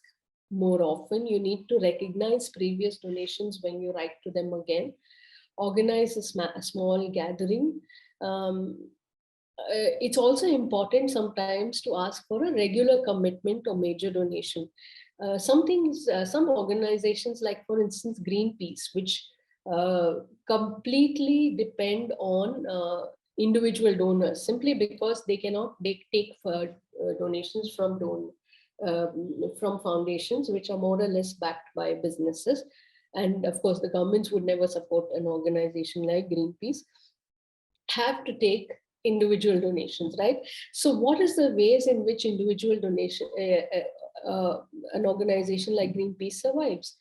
more often. You need to recognize previous donations when you write to them again. Organize a small gathering. It's also important sometimes to ask for a regular commitment or major donation. Some organizations, like for instance Greenpeace, which completely depend on individual donors, simply because they cannot take donations from foundations which are more or less backed by businesses. And of course, the governments would never support an organization like Greenpeace. Have to take individual donations, right? So what is the ways in which individual donation, an organization like Greenpeace survives?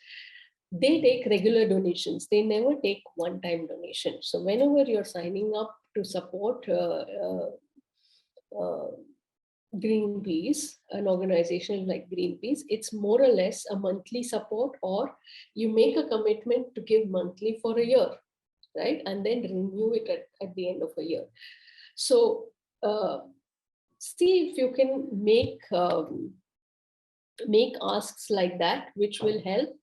They take regular donations. They never take one-time donation. So whenever you're signing up to support Greenpeace, an organization like Greenpeace, it's more or less a monthly support, or you make a commitment to give monthly for a year, right? And then renew it at the end of a year. So see if you can make asks like that, which will help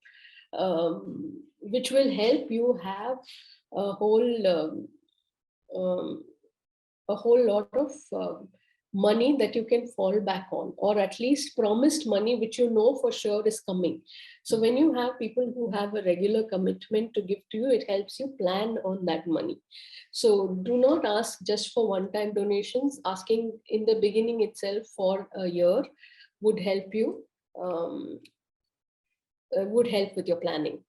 you have a whole lot of money that you can fall back on, or at least promised money which you know for sure is coming. So when you have people who have a regular commitment to give to you, it helps you plan on that money. So do not ask just for one-time donations. Asking in the beginning itself for a year would help you, would help with your planning.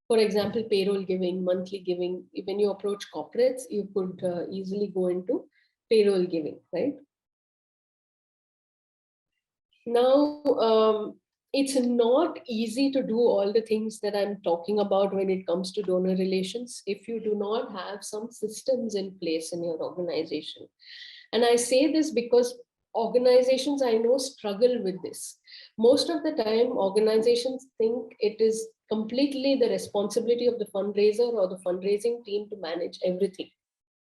For example, payroll giving, monthly giving. When you approach corporates, you could easily go into payroll giving, right? Now, it's not easy to do all the things that I'm talking about when it comes to donor relations if you do not have some systems in place in your organization. And I say this because organizations I know struggle with this. Most of the time, organizations think it is completely the responsibility of the fundraiser or the fundraising team to manage everything,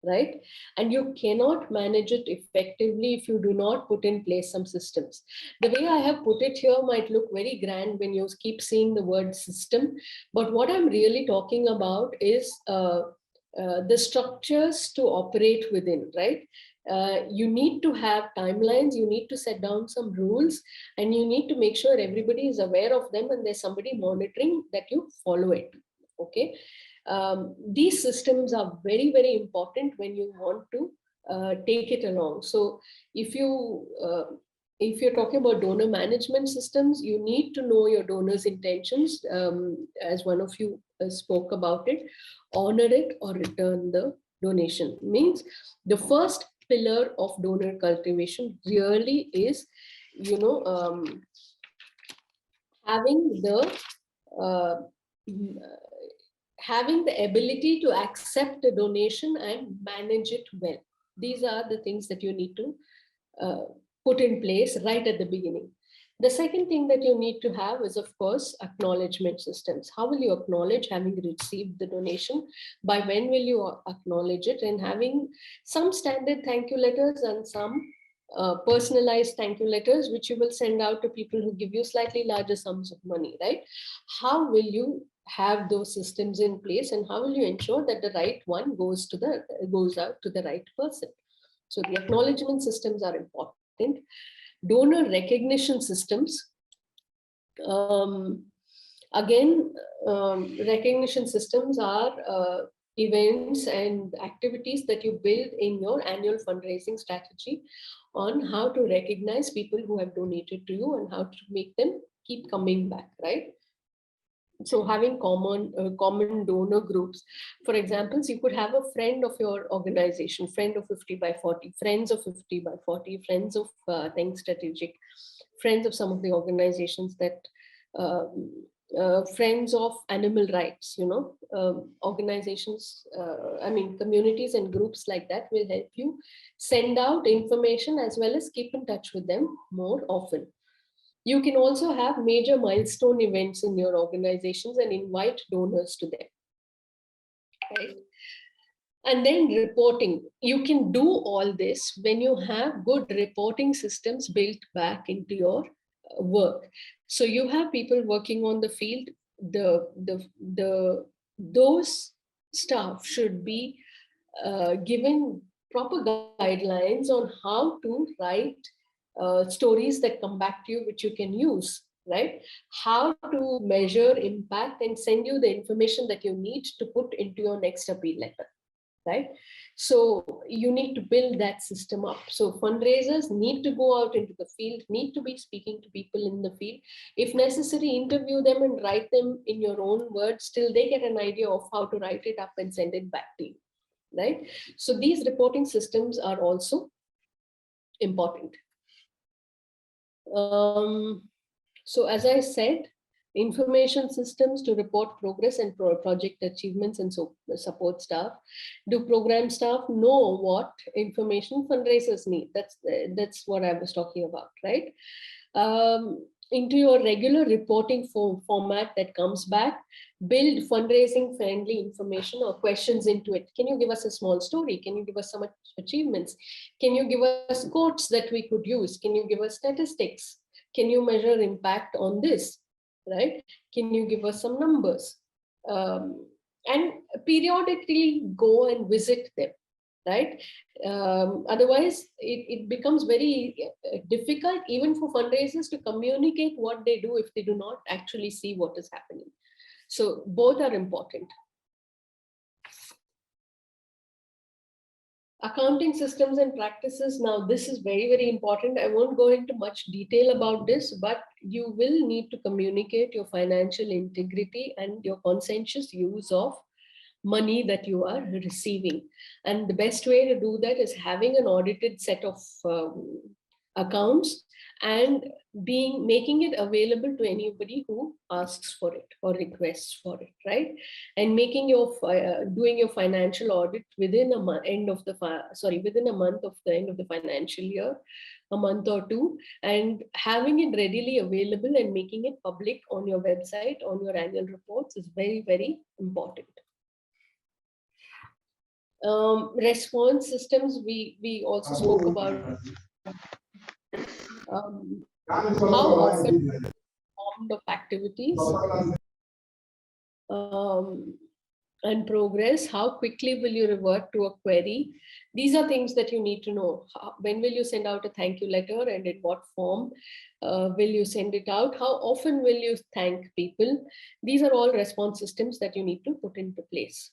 right? And you cannot manage it effectively if you do not put in place some systems. The way I have put it here might look very grand when you keep seeing the word system, but what I'm really talking about is the structures to operate within, right? You need to have timelines, you need to set down some rules, and you need to make sure everybody is aware of them and there's somebody monitoring that you follow it. Okay. These systems are very, very important when you want to take it along. So if you're talking about donor management systems, you need to know your donors' intentions, as one of you spoke about it. Honor it or return the donation. Means the first pillar of donor cultivation really is, having the uh, having the ability to accept a donation and manage it well. These are the things that you need to uh, put in place right at the beginning. The second thing that you need to have is, of course, acknowledgement systems. How will you acknowledge having received the donation? By when will you acknowledge it? And having some standard thank you letters and some personalized thank you letters, which you will send out to people who give you slightly larger sums of money, right? How will you have those systems in place, and how will you ensure that the right one goes out to the right person? So the acknowledgement systems are important. Donor recognition systems. Again, recognition systems are events and activities that you build in your annual fundraising strategy on how to recognize people who have donated to you and how to make them keep coming back, right? So having common donor groups, for example, you could have a friend of your organization, friend of 50 by 40, friends of 50 by 40, friends of Think Strategic, friends of some of the organizations that friends of animal rights, organizations, communities and groups like that will help you send out information as well as keep in touch with them more often. You can also have major milestone events in your organizations and invite donors to them. Right? And then reporting. You can do all this when you have good reporting systems built back into your work. So you have people working on the field. Those staff should be given proper guidelines on how to write stories that come back to you, which you can use, right? How to measure impact and send you the information that you need to put into your next appeal letter, right? So you need to build that system up. So fundraisers need to go out into the field, need to be speaking to people in the field. If necessary, interview them and write them in your own words till they get an idea of how to write it up and send it back to you, right? So these reporting systems are also important. So as I said, information systems to report progress and project achievements and so support staff. Do program staff know what information fundraisers need? That's what I was talking about, right? Into your regular reporting format that comes back, build fundraising friendly information or questions into it. Can you give us a small story? Can you give us some achievements? Can you give us quotes that we could use? Can you give us statistics? Can you measure impact on this, right? Can you give us some numbers? And periodically go and visit them, right? Otherwise, it becomes very difficult even for fundraisers to communicate what they do if they do not actually see what is happening. So both are important. Accounting systems and practices. Now, this is very, very important. I won't go into much detail about this, but you will need to communicate your financial integrity and your conscientious use of money that you are receiving. And the best way to do that is having an audited set of accounts and making it available to anybody who asks for it or requests for it, right? And making your doing your financial audit within a month within a month of the end of the financial year, a month or two, and having it readily available and making it public on your website, on your annual reports is very, very important. Response systems, we also spoke about how often of activities. and progress. How quickly will you revert to a query? These are things that you need to know. When will you send out a thank you letter, and in what form will you send it out? How often will you thank people? These are all response systems that you need to put into place,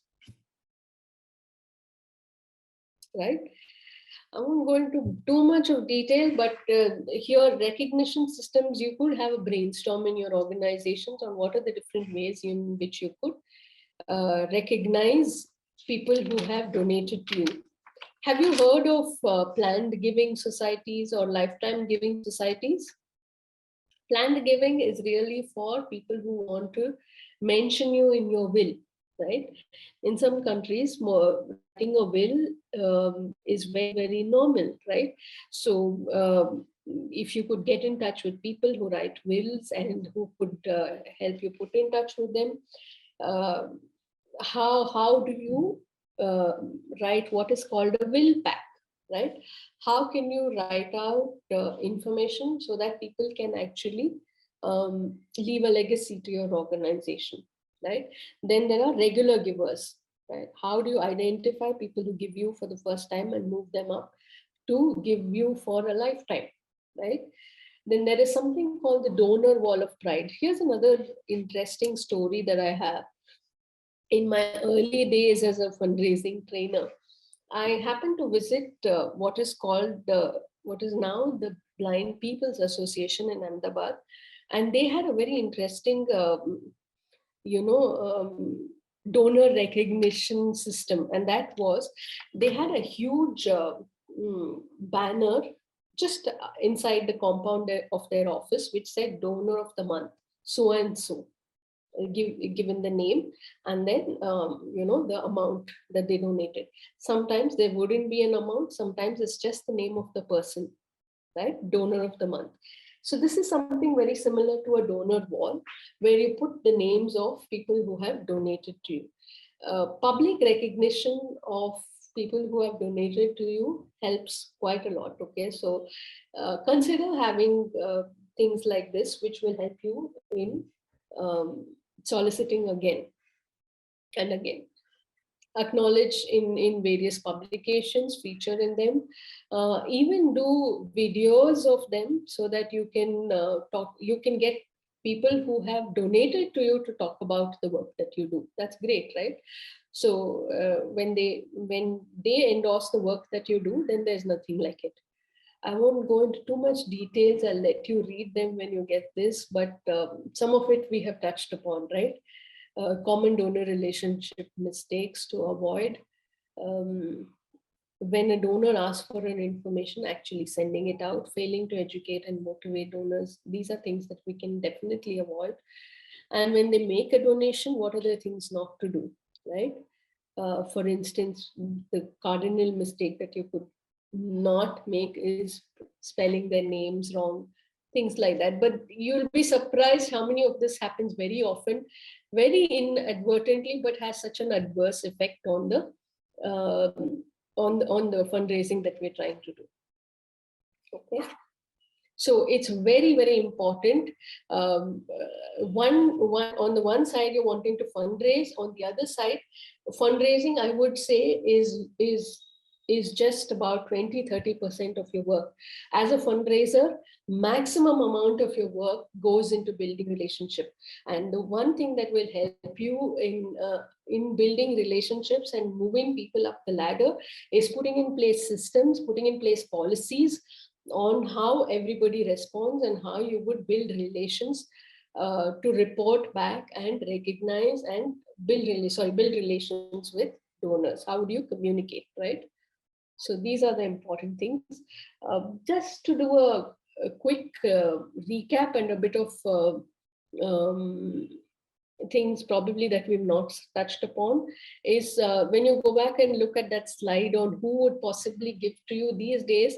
right? I won't go into too much of detail, but here recognition systems, you could have a brainstorm in your organizations on what are the different ways in which you could recognize people who have donated to you. Have you heard of planned giving societies or lifetime giving societies? Planned giving is really for people who want to mention you in your will, right? In some countries, writing a will is very, very normal, right? So if you could get in touch with people who write wills and who could help you put in touch with them, uh, how do you write what is called a will pack, right? How can you write out information so that people can actually leave a legacy to your organization, right? Then there are regular givers, right? How do you identify people who give you for the first time and move them up to give you for a lifetime, right? Then there is something called the donor wall of pride. Here's another interesting story that I have. In my early days as a fundraising trainer, I happened to visit what is called what is now the Blind People's Association in Ahmedabad, and they had a very interesting, you know, donor recognition system, and that was they had a huge banner just inside the compound of their office, which said "Donor of the Month," so and so, given the name, and then the amount that they donated. Sometimes there wouldn't be an amount, sometimes it's just the name of the person, right? Donor of the month. So this is something very similar to a donor wall, where you put the names of people who have donated to you. Public recognition of people who have donated to you helps quite a lot. Okay, so consider having things like this, which will help you in soliciting again and again. Acknowledge in various publications, feature in them, even do videos of them so that you can you can get people who have donated to you to talk about the work that you do. That's great, right? So when they endorse the work that you do, then there's nothing like it. I won't go into too much details. I'll let you read them when you get this, but some of it we have touched upon, right? Common donor relationship mistakes to avoid. Um, when a donor asks for an information, actually sending it out, failing to educate and motivate donors, these are things that we can definitely avoid. And when they make a donation, what are the things not to do, right? For instance, the cardinal mistake that you could not make is spelling their names wrong, things like that. But you'll be surprised how many of this happens very often, very inadvertently, but has such an adverse effect on the on the fundraising that we're trying to do. Okay. So it's very, very important. One on the one side, you're wanting to fundraise. On the other side, fundraising, I would say, is just about 20-30% of your work. As a fundraiser, maximum amount of your work goes into building relationship. And the one thing that will help you in building relationships and moving people up the ladder is putting in place systems, putting in place policies on how everybody responds and how you would build relations to report back and recognize and build relations with donors. How do you communicate, right? So these are the important things. Just to do a quick recap and a bit of things probably that we've not touched upon is when you go back and look at that slide on who would possibly give to you these days,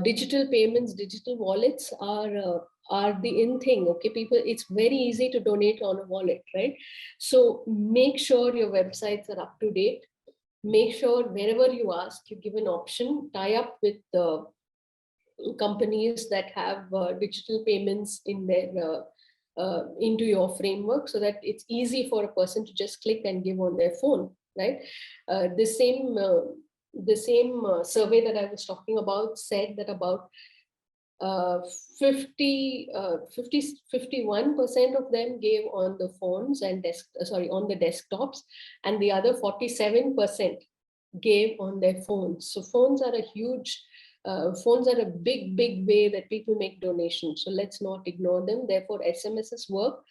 digital payments, digital wallets are the in thing. Okay, people, it's very easy to donate on a wallet, right? So make sure your websites are up to date. Make sure wherever you ask, you give an option, tie up with companies that have digital payments in their into your framework so that it's easy for a person to just click and give on their phone, right? The same survey that I was talking about said that about 51% of them gave on the phones and on the desktops, and the other 47% gave on their phones. So phones are a big way that people make donations. So let's not ignore them. Therefore, SMSs work,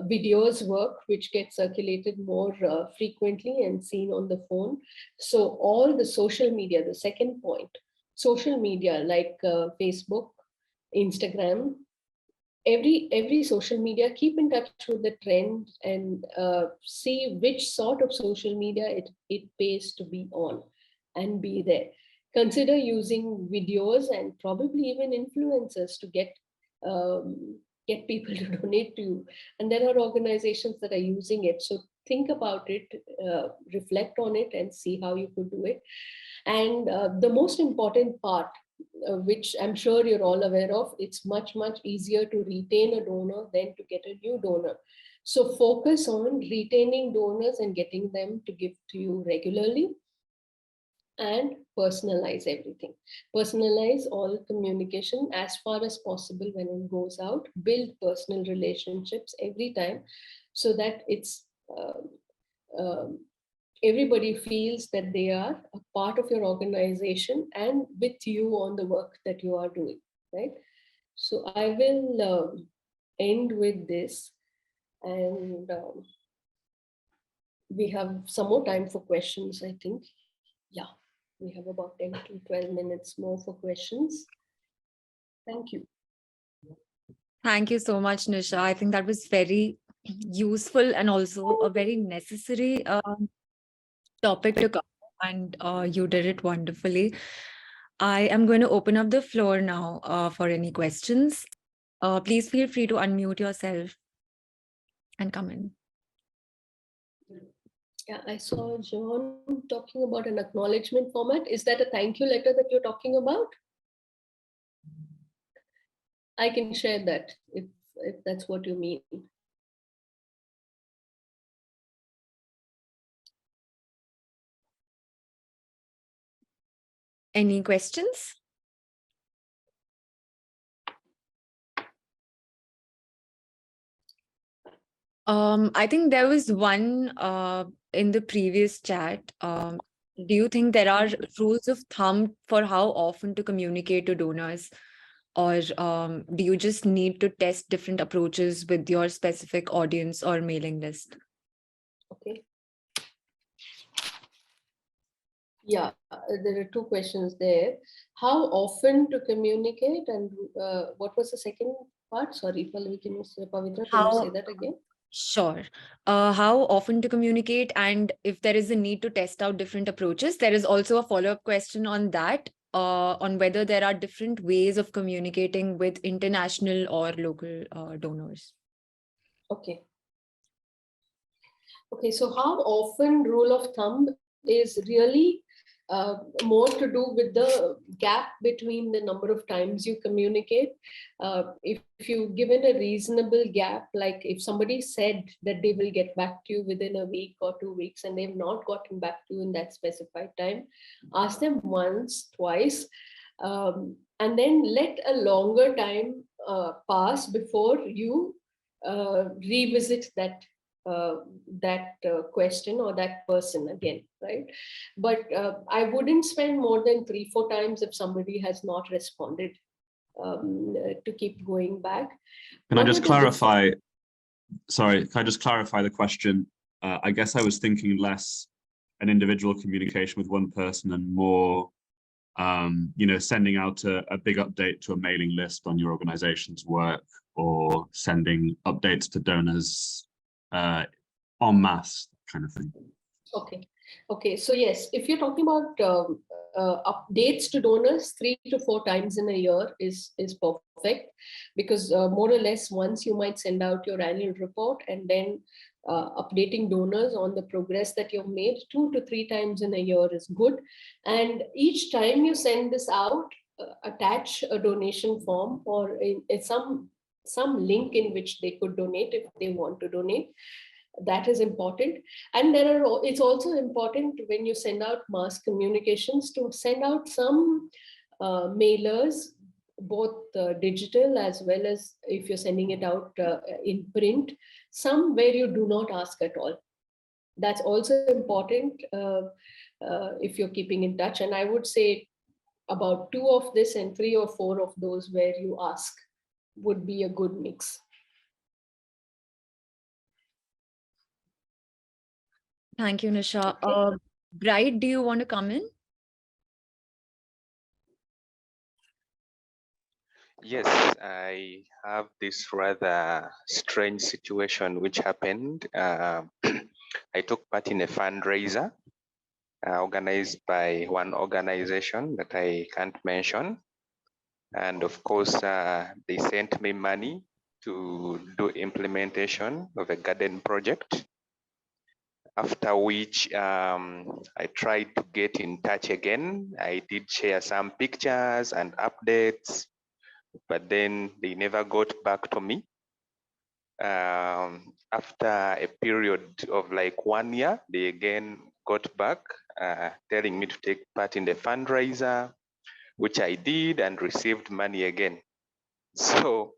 videos work, which get circulated more frequently and seen on the phone. So all the social media, the second point, social media like Facebook, Instagram, every social media, keep in touch with the trend and see which sort of social media it pays to be on and be there. Consider using videos and probably even influencers to get people to donate to you. And there are organizations that are using it. So think about it, reflect on it, and see how you could do it. And the most important part, which I'm sure you're all aware of, it's much easier to retain a donor than to get a new donor. So focus on retaining donors and getting them to give to you regularly, and personalize everything. Personalize all communication as far as possible when it goes out. Build personal relationships every time so that it's everybody feels that they are a part of your organization and with you on the work that you are doing, right? So I will end with this, and we have some more time for questions, I think. Yeah, we have about 10 to 12 minutes more for questions. Thank you. Thank you so much, Nisha. I think that was very useful and also a very necessary topic to cover, and you did it wonderfully. I am going to open up the floor now for any questions. Please feel free to unmute yourself and come in. Yeah, I saw John talking about an acknowledgement format. Is that a thank you letter that you're talking about? I can share that if that's what you mean. Any questions? I think there was one in the previous chat. Do you think there are rules of thumb for how often to communicate to donors? Or do you just need to test different approaches with your specific audience or mailing list? Okay. Yeah, there are two questions there. How often to communicate, and what was the second part? Sorry, Pavitra, can you say that again? Sure. How often to communicate, and if there is a need to test out different approaches. There is also a follow-up question on that, on whether there are different ways of communicating with international or local donors. Okay. Okay, so how often rule of thumb is really more to do with the gap between the number of times you communicate. If you've given a reasonable gap, like if somebody said that they will get back to you within a week or 2 weeks and they've not gotten back to you in that specified time, ask them once, twice, and then let a longer time pass before you revisit that question or that person again, right? But I wouldn't spend more than 3-4 times if somebody has not responded, to keep going back. Can I just clarify? Sorry, can I just clarify the question? I guess I was thinking less an individual communication with one person and more, sending out a big update to a mailing list on your organization's work, or sending updates to donors en masse, kind of thing. Okay. So yes, if you're talking about updates to donors 3 to 4 times in a year is perfect, because more or less once you might send out your annual report, and then updating donors on the progress that you've made 2 to 3 times in a year is good. And each time you send this out, attach a donation form, or in some some link in which they could donate if they want to donate. That is important. And it's also important when you send out mass communications to send out some mailers, both digital as well as if you're sending it out in print, some where you do not ask at all. That's also important if you're keeping in touch. And I would say about 2 of this and 3 or 4 of those where you ask would be a good mix. Thank you, Nisha. Okay. Bright, do you want to come in? Yes, I have this rather strange situation which happened. I took part in a fundraiser organized by one organization that I can't mention. And of course, they sent me money to do implementation of a garden project. After which I tried to get in touch again. I did share some pictures and updates, but then they never got back to me. After a period of like 1 year, they again got back telling me to take part in the fundraiser, which I did and received money again. So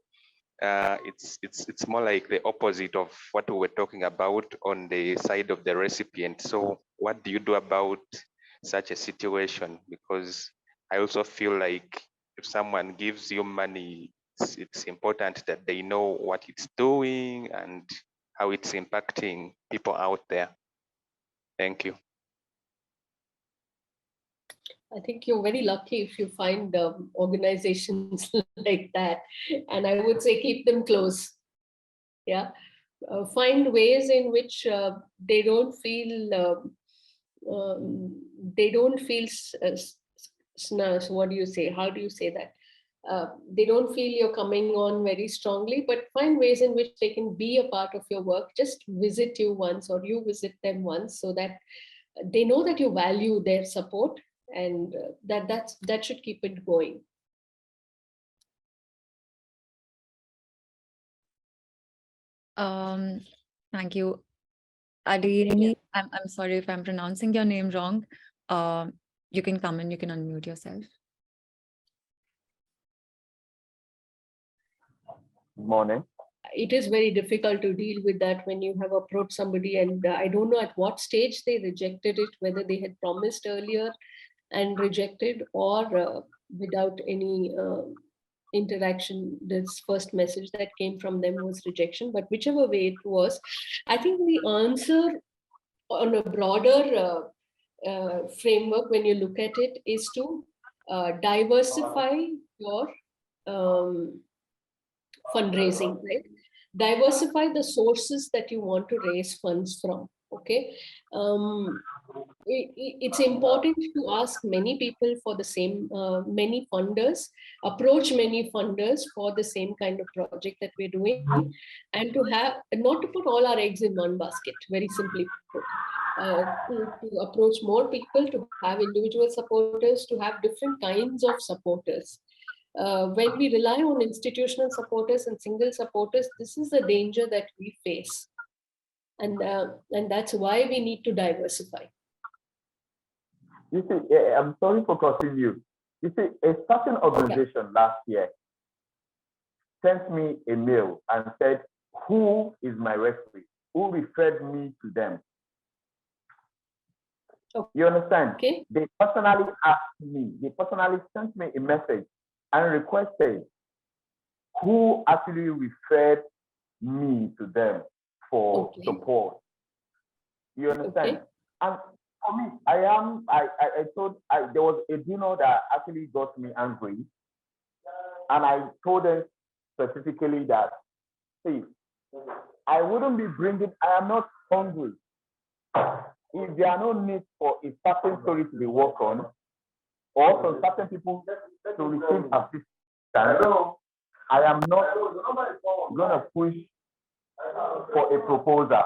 it's more like the opposite of what we were talking about on the side of the recipient. So what do you do about such a situation? Because I also feel like if someone gives you money, it's important that they know what it's doing and how it's impacting people out there. Thank you. I think you're very lucky if you find organizations like that. And I would say keep them close. Yeah. Find ways in which they don't feel what do you say? How do you say that? They don't feel you're coming on very strongly, but find ways in which they can be a part of your work. Just visit you once or you visit them once so that they know that you value their support, and that should keep it going. Thank you. Adini, I'm sorry if I'm pronouncing your name wrong. You can come in, you can unmute yourself. Good morning. It is very difficult to deal with that when you have approached somebody and I don't know at what stage they rejected it, whether they had promised earlier and rejected or without any interaction. This first message that came from them was rejection, but whichever way it was, I think the answer on a broader framework when you look at it is to diversify your fundraising, right? Diversify the sources that you want to raise funds from. Okay. It's important to ask many people for the same, many funders, approach many funders for the same kind of project that we're doing, and to have, not to put all our eggs in one basket, very simply put, to approach more people, to have individual supporters, to have different kinds of supporters. When we rely on institutional supporters and single supporters, this is the danger that we face. And that's why we need to diversify. You see, I'm sorry for cutting you. You see, a certain organization last year sent me a mail and said, who is my referee? Who referred me to them? Okay. You understand? Okay. They personally asked me, they personally sent me a message and requested who actually referred me to them for support. You understand? Okay. And for me, I thought there was a donor that actually got me angry. And I told them specifically that, see, I wouldn't be bringing, I am not hungry. If there are no need for a certain story to be worked on, or for certain people to receive assistance, I am not going to push for a proposal.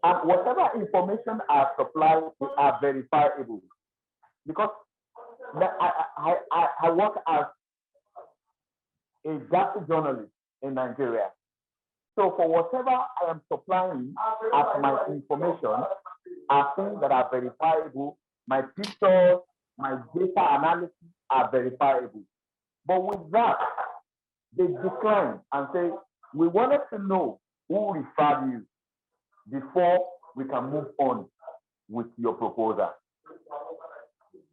And whatever information I supply are verifiable. Because I work as a graphic journalist in Nigeria. So for whatever I am supplying as my information are things that are verifiable. My pictures, my data analysis are verifiable. But with that, they decline and say, we wanted to know who referred you before we can move on with your proposal.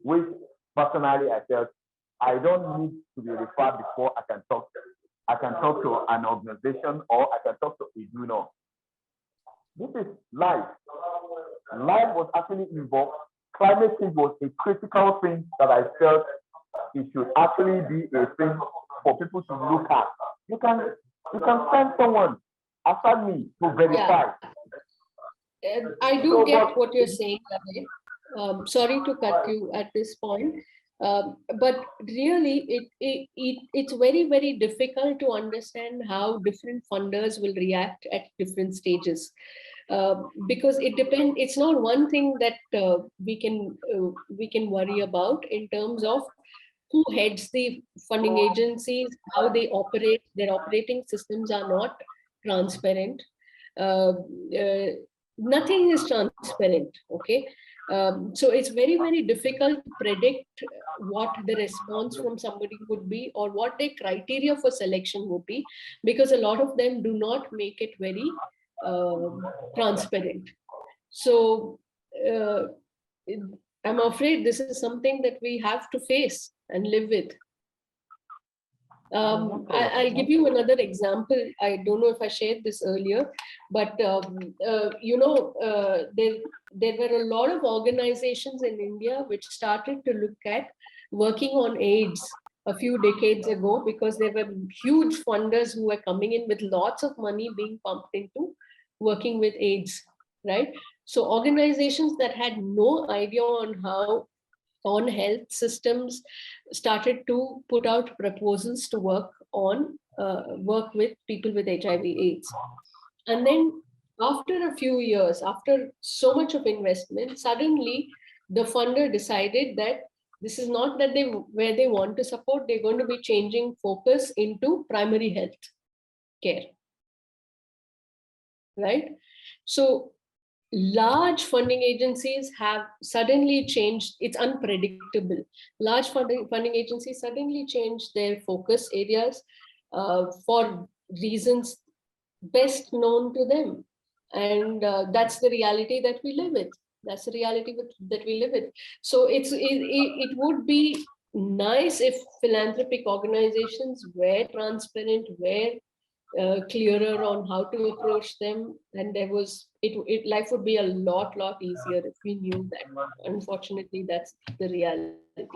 Which personally I felt I don't need to be referred before I can talk. I can talk to an organization or I can talk to a donor. This is life. Life was actually involved. Climate change was a critical thing that I felt it should actually be a thing for people to look at. You can send someone after me to verify. Yeah. I do get what you're saying, Ravi. Sorry to cut you at this point. But really, it's very, very difficult to understand how different funders will react at different stages. Because it depends. It's not one thing that we can worry about in terms of who heads the funding agencies, how they operate. Their operating systems are not transparent. Uh, uh, Nothing is transparent. Okay. So it's very, very difficult to predict what the response from somebody would be or what their criteria for selection would be, because a lot of them do not make it very transparent. So I'm afraid this is something that we have to face and live with. I'll give you another example. I don't know if I shared this earlier, but there were a lot of organizations in India which started to look at working on AIDS a few decades ago, because there were huge funders who were coming in with lots of money being pumped into working with AIDS, right? So organizations that had no idea on health systems started to put out proposals to work with people with HIV/AIDS. And then after a few years, after so much of investment, suddenly the funder decided that this is not that where they want to support. They're going to be changing focus into primary health care, right? So large funding agencies have suddenly changed. It's unpredictable. Large funding agencies suddenly changed their focus areas for reasons best known to them. And that's the reality that we live with. That's the reality that we live with. So it would be nice if philanthropic organizations were transparent, were clearer on how to approach them, and life would be a lot easier if we knew that. Unfortunately, that's the reality. Yeah.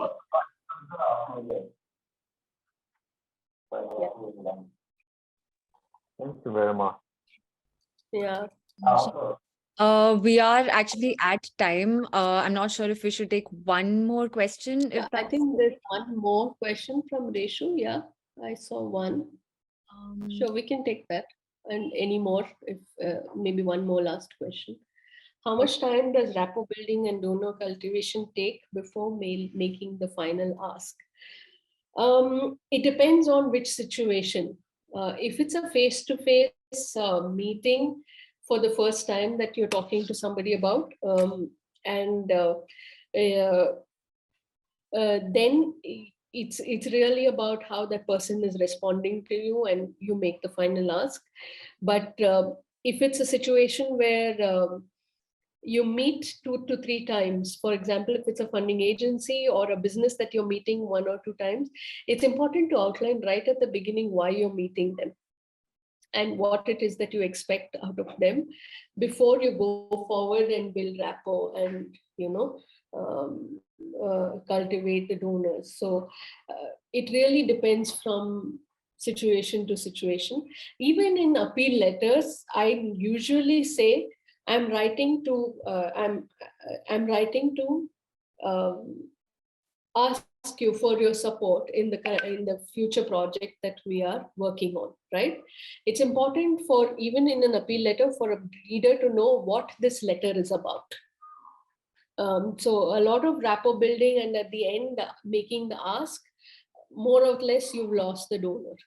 Thank you very much. Yeah. We are actually at time. I'm not sure if we should take one more question. I think there's one more question from Reshu. Yeah, I saw one. Sure, we can take that. And any more, if maybe one more last question. How much time does rapport building and donor cultivation take before making the final ask? It depends on which situation. If it's a face-to-face meeting for the first time that you're talking to somebody about, then it's really about how that person is responding to you, and you make the final ask. But if it's a situation where you meet 2 to 3 times, for example, if it's a funding agency or a business that you're meeting 1 or 2 times, it's important to outline right at the beginning why you're meeting them and what it is that you expect out of them before you go forward and build rapport and cultivate the donors. So it really depends from situation to situation. Even in appeal letters, I usually say I'm writing to ask you for your support in the future project that we are working on, right? It's important for, even in an appeal letter, for a reader to know what this letter is about. So a lot of rapport building, and at the end making the ask, more or less you've lost the donor.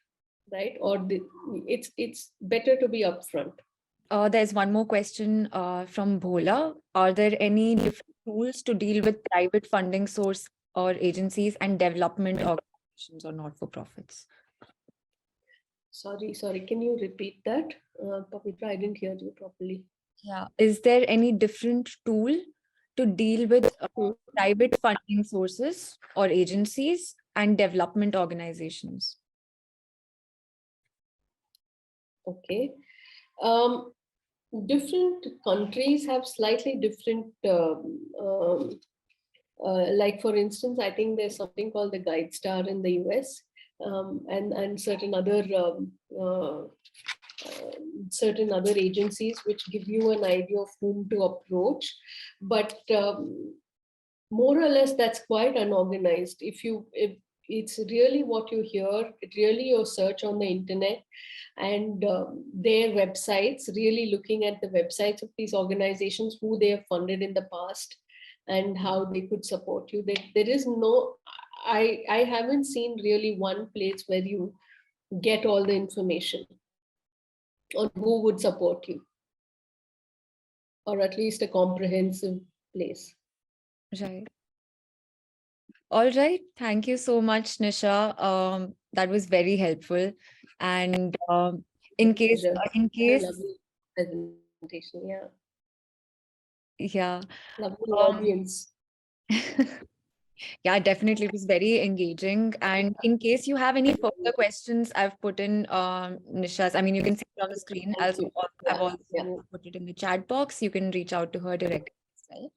right? Or it's better to be upfront. There's one more question from Bhola. Are there any different tools to deal with private funding source or agencies and development organizations or not-for-profits? Sorry, can you repeat that? Pavitra, I didn't hear you properly. Yeah. Is there any different tool to deal with private funding sources or agencies and development organizations? Okay. Different countries have slightly different, like for instance, I think there's something called the Guide Star in the US, and certain other agencies which give you an idea of whom to approach. But more or less, that's quite unorganized. If it's really what you hear, it really your search on the internet and their websites, really looking at the websites of these organizations, who they have funded in the past and how they could support you. There is no, I haven't seen really one place where you get all the information on who would support you, or at least a comprehensive place. Right. All right. Thank you so much, Nisha. That was very helpful. And in case, Lovely presentation, yeah. Lovely audience. Yeah, definitely. It was very engaging. And in case you have any further questions, I've put in Nisha's, I mean, you can see it on the screen. I've also put it in the chat box. You can reach out to her directly as well.